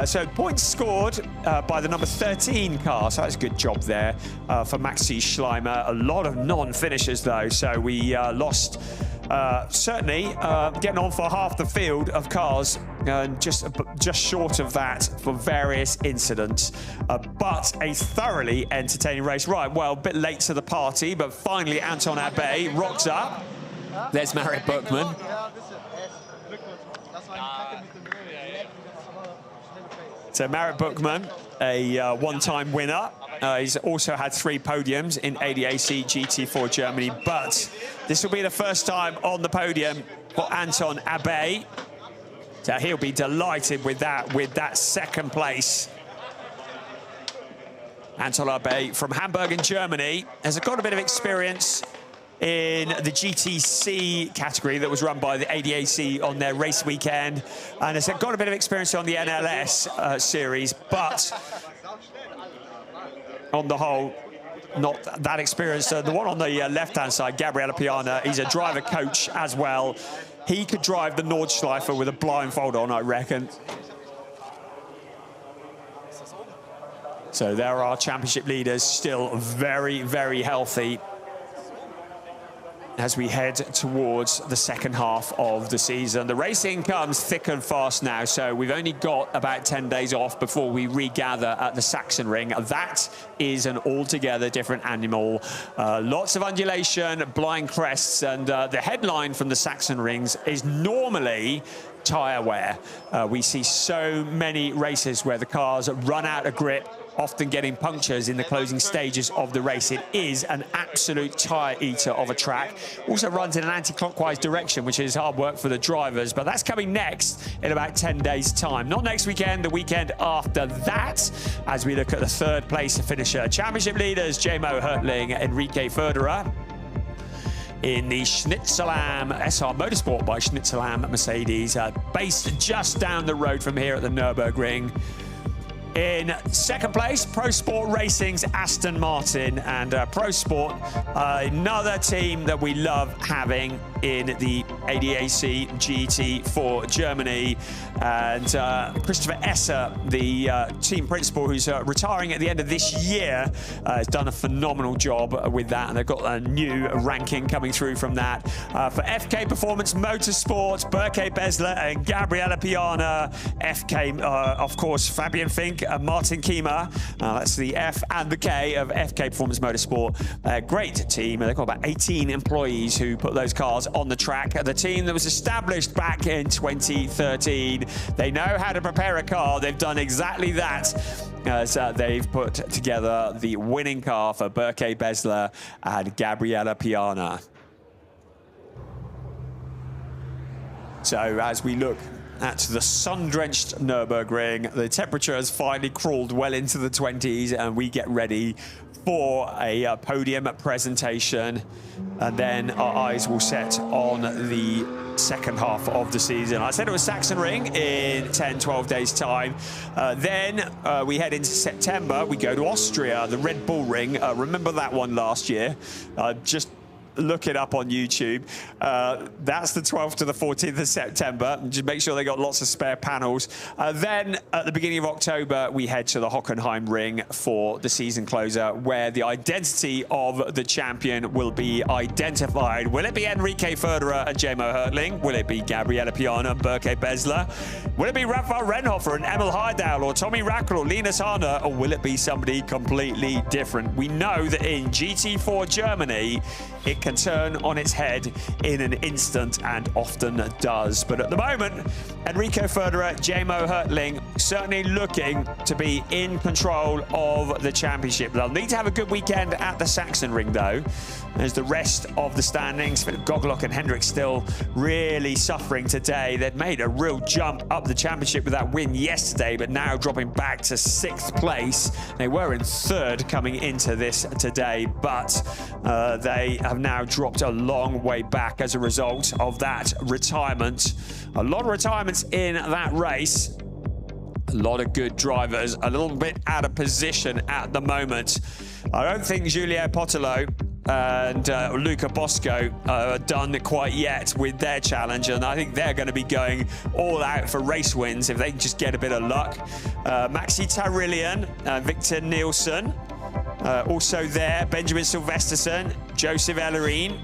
So points scored by the number 13 car, so that's a good job there for Maxi Schleimer. A lot of non-finishers though, so we lost certainly getting on for half the field of cars, just short of that for various incidents. But a thoroughly entertaining race. Right, well, a bit late to the party, but finally Anton Abbé rocks up. There's Marit Berkman. So Marit Berkman, a one-time winner. He's also had 3 podiums in ADAC GT4 Germany, but this will be the first time on the podium for Anton Abbé. So he'll be delighted with that second place. Anton Abe from Hamburg in Germany has got a bit of experience in the GTC category that was run by the ADAC on their race weekend, and has got a bit of experience on the NLS series, but on the whole, not that experienced. The one on the left-hand side, Gabriele Piana, he's a driver coach as well. He could drive the Nordschleife with a blindfold on, I reckon. So there are championship leaders still very, very healthy as we head towards the second half of the season. The racing comes thick and fast now, so we've only got about 10 days off before we regather at the Sachsenring. That is an altogether different animal. Lots of undulation, blind crests, and the headline from the Sachsenrings is normally tyre wear. We see so many races where the cars run out of grip, often getting punctures in the closing stages of the race. It is an absolute tyre eater of a track. Also runs in an anti-clockwise direction, which is hard work for the drivers, but that's coming next in about 10 days' time. Not next weekend, the weekend after that, as we look at the third place finisher. Championship leaders, Jamo Hertling, Enrique Förderer, in the Schnitzelam SR Motorsport by Schnitzelam Mercedes, based just down the road from here at the Nürburgring. In second place, Pro Sport Racing's Aston Martin, and Pro Sport, another team that we love having in the ADAC GT4 Germany. And Christopher Esser, the team principal, who's retiring at the end of this year, has done a phenomenal job with that, and they've got a new ranking coming through from that. For FK Performance Motorsports, Berke Besler and Gabriele Piana. FK, of course, Fabian Fink, Martin Kiemer. That's the F and the K of FK Performance Motorsport. Great team. They've got about 18 employees who put those cars on the track. The team that was established back in 2013. They know how to prepare a car. They've done exactly that, as they've put together the winning car for Berke Besler and Gabriele Piana. So as we look at the sun-drenched Nürburgring, the temperature has finally crawled well into the 20s, and we get ready for a podium presentation, and then our eyes will set on the second half of the season. I said it was Sachsenring in 10-12 days time. Then we head into September. We go to Austria, the Red Bull Ring. Remember that one last year? Just look it up on YouTube. That's the 12th to the 14th of September. Just make sure they got lots of spare panels. Then at the beginning of October, we head to the Hockenheim Ring for the season closer, where the identity of the champion will be identified. Will it be Enrique Förderer and Jamo Hertling? Will it be Gabriele Piana and Berke Besler? Will it be Rafael Rennhofer and Emil Heidel, or Tommy Rackle or Linus Arne, or will it be somebody completely different? We know that in GT4 Germany, it can turn on its head in an instant, and often does. But at the moment, Enrico Förderer, Jamo Hertling certainly looking to be in control of the championship. They'll need to have a good weekend at the Sachsenring, though, as the rest of the standings, Philip Goglock and Hendrik still really suffering today. They'd made a real jump up the championship with that win yesterday, but now dropping back to 6th place. They were in 3rd coming into this today, but they have now dropped a long way back as a result of that retirement. A lot of retirements in that race. A lot of good drivers, a little bit out of position at the moment. I don't think Julien Potelot and Luca Bosco are done quite yet with their challenge, and I think they're going to be going all out for race wins if they can just get a bit of luck. Maxi Tarillian, Victor Nielsen, also there, Benjamin Silvesterson, Joseph Ellerine,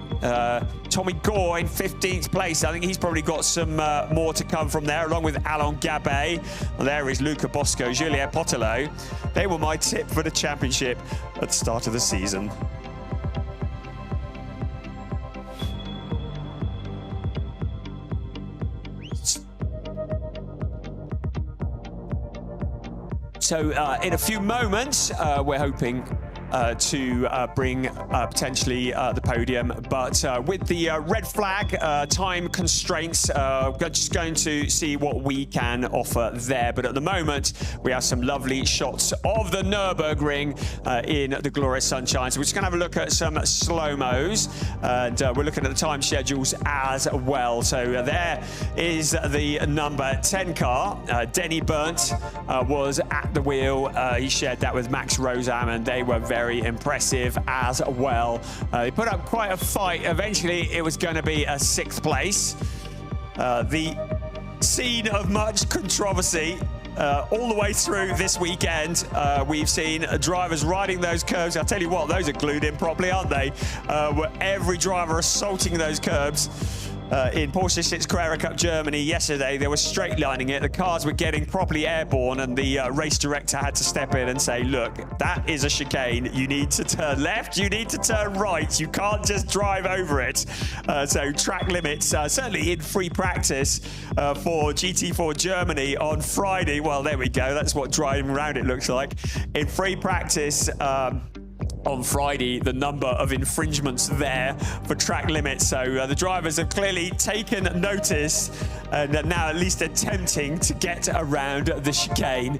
Tommy Gore in 15th place. I think he's probably got some more to come from there, along with Alain Gabet. And there is Luca Bosco, Julien Potelot. They were my tip for the championship at the start of the season. So in a few moments, we're hoping to bring potentially the podium. But with the red flag time constraints, we're just going to see what we can offer there. But at the moment, we have some lovely shots of the Nürburgring in the glorious sunshine. So we're just going to have a look at some slow-mos, and we're looking at the time schedules as well. So there is the number 10 car. Denny Burnt was at the wheel. He shared that with Max Rosam, and they were very impressive as well. They put up quite a fight. Eventually, it was going to be a 6th place. The scene of much controversy all the way through this weekend. We've seen drivers riding those curbs. I'll tell you what, those are glued in properly, aren't they? Where every driver assaulting those curbs. In Porsche 6 Carrera Cup Germany yesterday, they were straight lining it. The cars were getting properly airborne, and the race director had to step in and say, look, that is a chicane. You need to turn left, you need to turn right. You can't just drive over it. So track limits, certainly in free practice for GT4 Germany on Friday. Well, there we go. That's what driving around it looks like. In free practice, on Friday, the number of infringements there for track limits. So the drivers have clearly taken notice and are now at least attempting to get around the chicane.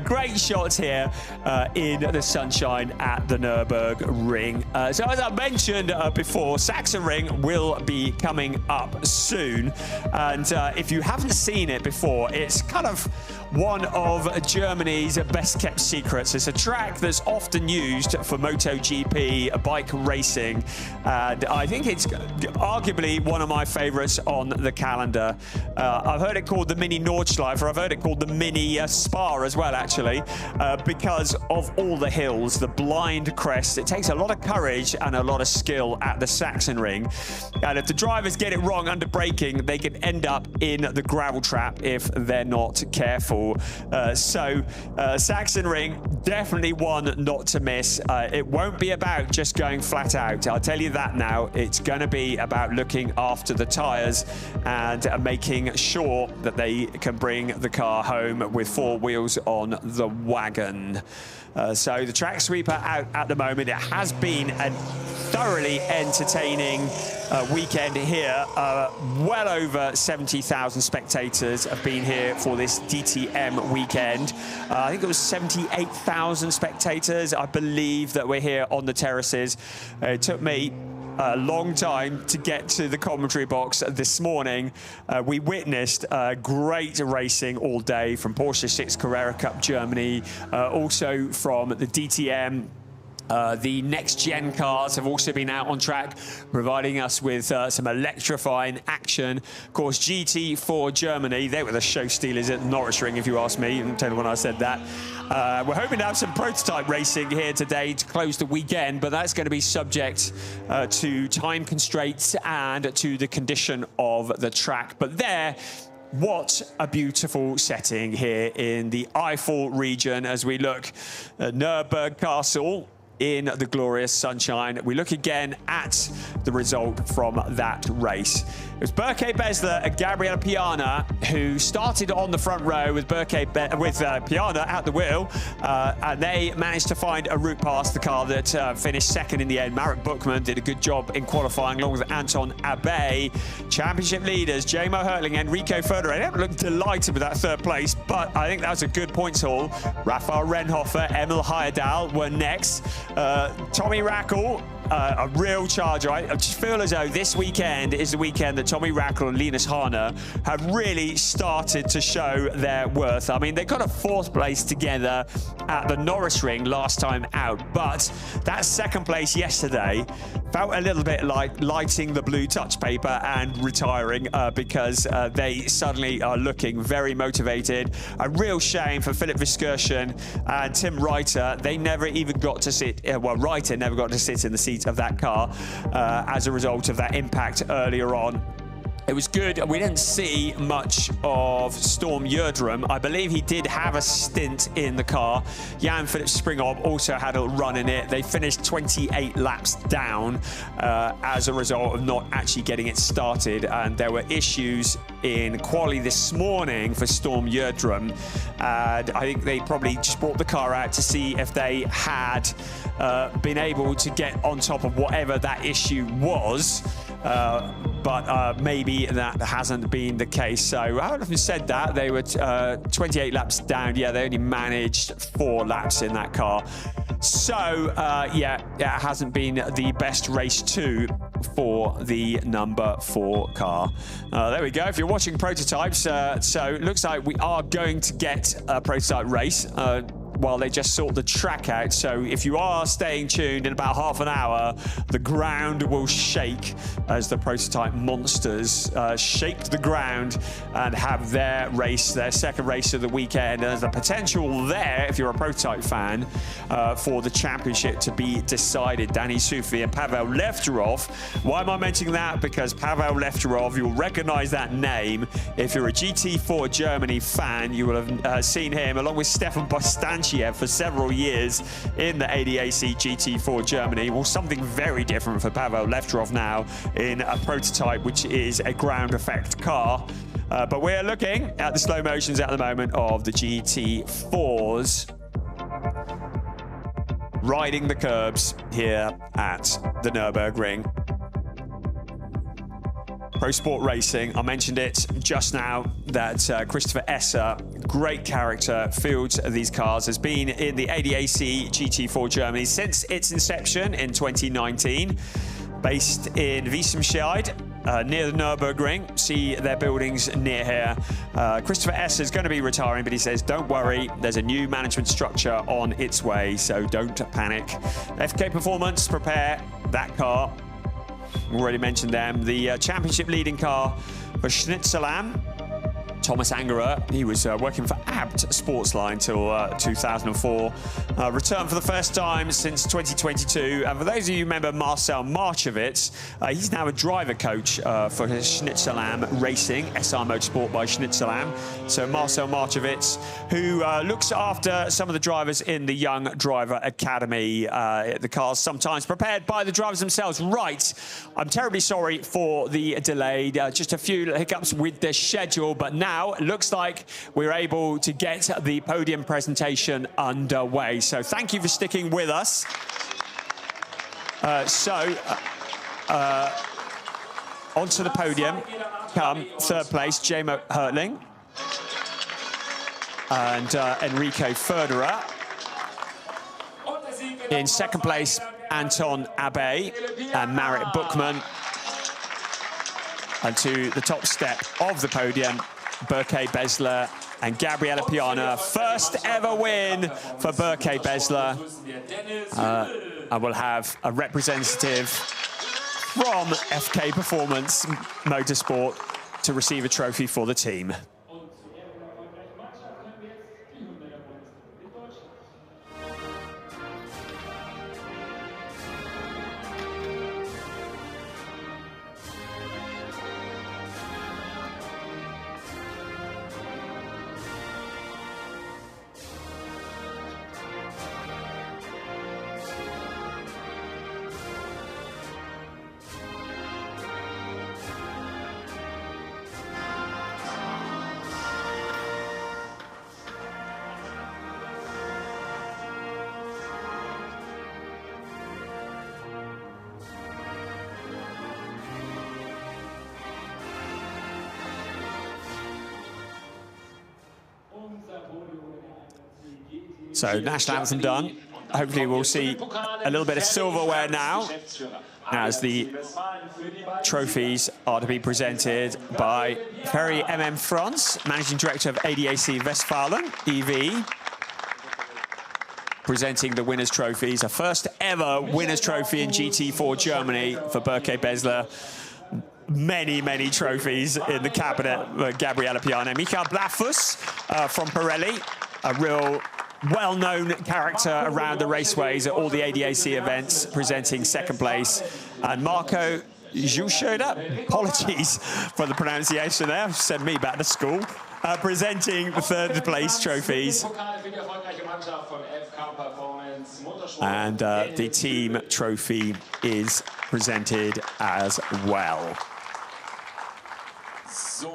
Great shots here in the sunshine at the Nürburgring. So as I mentioned before, Sachsenring will be coming up soon. And if you haven't seen it before, it's kind of one of Germany's best kept secrets. It's a track that's often used for MotoGP bike racing, and I think it's arguably one of my favorites on the calendar. I've heard it called the mini Nordschleife, or I've heard it called the mini Spa as well, actually, because of all the hills, the blind crests. It takes a lot of courage and a lot of skill at the Sachsenring, and if the drivers get it wrong under braking, they can end up in the gravel trap if they're not careful. Sachsenring, definitely one not to miss. It won't be about just going flat out. I'll tell you that now. It's going to be about looking after the tyres and making sure that they can bring the car home with 4 wheels on the wagon. So the track sweeper out at the moment. It has been a thoroughly entertaining weekend here. Well over 70,000 spectators have been here for this DTM weekend. I think it was 78,000 spectators, I believe, that were here on the terraces. It took me a long time to get to the commentary box this morning. We witnessed great racing all day from Porsche 6 Carrera Cup Germany, also from the DTM. The next-gen cars have also been out on track, providing us with some electrifying action. Of course, GT4 Germany, they were the show stealers at Nürburgring, if you ask me. Don't tell anyone I said that. We're hoping to have some prototype racing here today to close the weekend, but that's going to be subject to time constraints and to the condition of the track. But there, what a beautiful setting here in the Eifel region as we look at Nürburgring Castle in the glorious sunshine. We look again at the result from that race. It was Berke Besler and Gabriele Piana who started on the front row with Piana at the wheel, and they managed to find a route past the car that finished second in the end. Marit Buchmann did a good job in qualifying along with Anton Abe. Championship leaders Jamo Hertling and Enrico Ferrer. They don't look delighted with that 3rd place, but I think that was a good points haul. Rafael Renhofer, Emil Heyerdahl were next. Tommy Rackle, a real charger. I just feel as though this weekend is the weekend that Tommy Rackle and Linus Hahner have really started to show their worth. I mean, they got a 4th place together at the Nürburgring last time out, but that 2nd place yesterday felt a little bit like lighting the blue touch paper and retiring because they suddenly are looking very motivated. A real shame for Philip Viskirchen and Tim Reiter. They never even got to sit, well, Reiter never got to sit in the seat of that car as a result of that impact earlier on. It was good. We didn't see much of Storm Nürburgring. I believe he did have a stint in the car. Jan-Philipp Springhoff also had a run in it. They finished 28 laps down as a result of not actually getting it started. And there were issues in quali this morning for Storm Nürburgring. And I think they probably just brought the car out to see if they had been able to get on top of whatever that issue was. But maybe that hasn't been the case. So having said that, they were 28 laps down. Yeah, they only managed 4 laps in that car. So yeah, it hasn't been the best race 2 for the number 4 car. There we go. If you're watching prototypes, so it looks like we are going to get a prototype race while they just sort the track out. So if you are staying tuned, in about half an hour, the ground will shake as the prototype monsters shake the ground and have their race, their second race of the weekend. And there's a potential there, if you're a prototype fan, for the championship to be decided. Danny Sufi and Pavel Lefterov. Why am I mentioning that? Because Pavel Lefterov, you'll recognize that name. If you're a GT4 Germany fan, you will have seen him along with Stefan Bostancic for several years in the ADAC GT4 Germany. Well, something very different for Pavel Lefterov now in a prototype, which is a ground effect car. But we're looking at the slow motions at the moment of the GT4s riding the curbs here at the Nürburgring. Pro Sport Racing, I mentioned it just now, that Christopher Esser, great character, fields these cars, has been in the ADAC GT4 Germany since its inception in 2019, based in Wiesenscheid, near the Nürburgring. See their buildings near here. Christopher Esser is going to be retiring, but he says, don't worry, there's a new management structure on its way, so don't panic. FK Performance prepare that car. Already mentioned them. The championship leading car for Schnitzelam, Thomas Angerer. He was working for Abt Sportsline till 2004. Returned for the first time since 2022. And for those of you who remember Marcel Marchevitz, he's now a driver coach for Schnitzelam Racing, SR Motorsport by Schnitzelam. So Marcel Marchevitz, who looks after some of the drivers in the Young Driver Academy. The cars sometimes prepared by the drivers themselves. Right, I'm terribly sorry for the delay. Just a few hiccups with the schedule, but now it looks like we're able to get the podium presentation underway. So thank you for sticking with us. Onto the podium come third place, Jamo Hertling and Enrico Förderer. In second place, Anton Abe and Marit Buchmann. And to the top step of the podium, Berke Besler and Gabriella Piana. First ever win for Berke Besler. And we'll have a representative from FK Performance Motorsport to receive a trophy for the team. So national anthem done. Hopefully we'll see a little bit of silverware now as the trophies are to be presented by Ferry Franz, Managing Director of ADAC Westfalen, EV, presenting the winners' trophies. A first ever winners' trophy in GT4 Germany for Berke Besler. Many, many trophies in the cabinet. Gabriella Piana. Michael Blafus from Pirelli, a real well-known character around the raceways at all the ADAC events, presenting second place. And Marco you showed up. Apologies for the pronunciation there. Send me back to school. Presenting the third place trophies. And the team trophy is presented as well.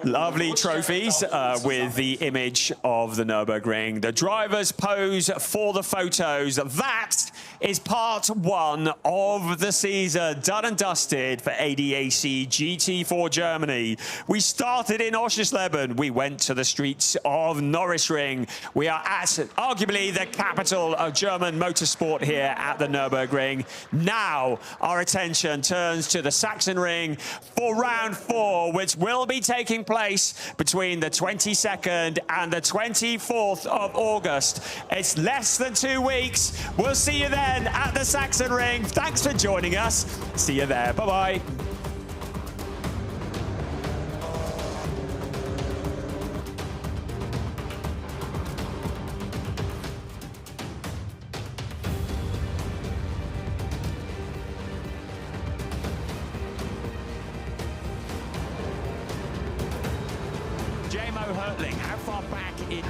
Lovely trophies with the image of the Nürburgring. The drivers pose for the photos. That is part one of the season, done and dusted for ADAC GT4 Germany. We started in Oschersleben. We went to the streets of Nürburgring. We are at arguably the capital of German motorsport here at the Nürburgring. Now our attention turns to the Sachsenring for round 4, which will be taking place between the 22nd and the 24th of August. It's less than 2 weeks. We'll see you then at the Sachsenring. Thanks for joining us. See you there. Bye-bye. JMO Hurtling, how far back in...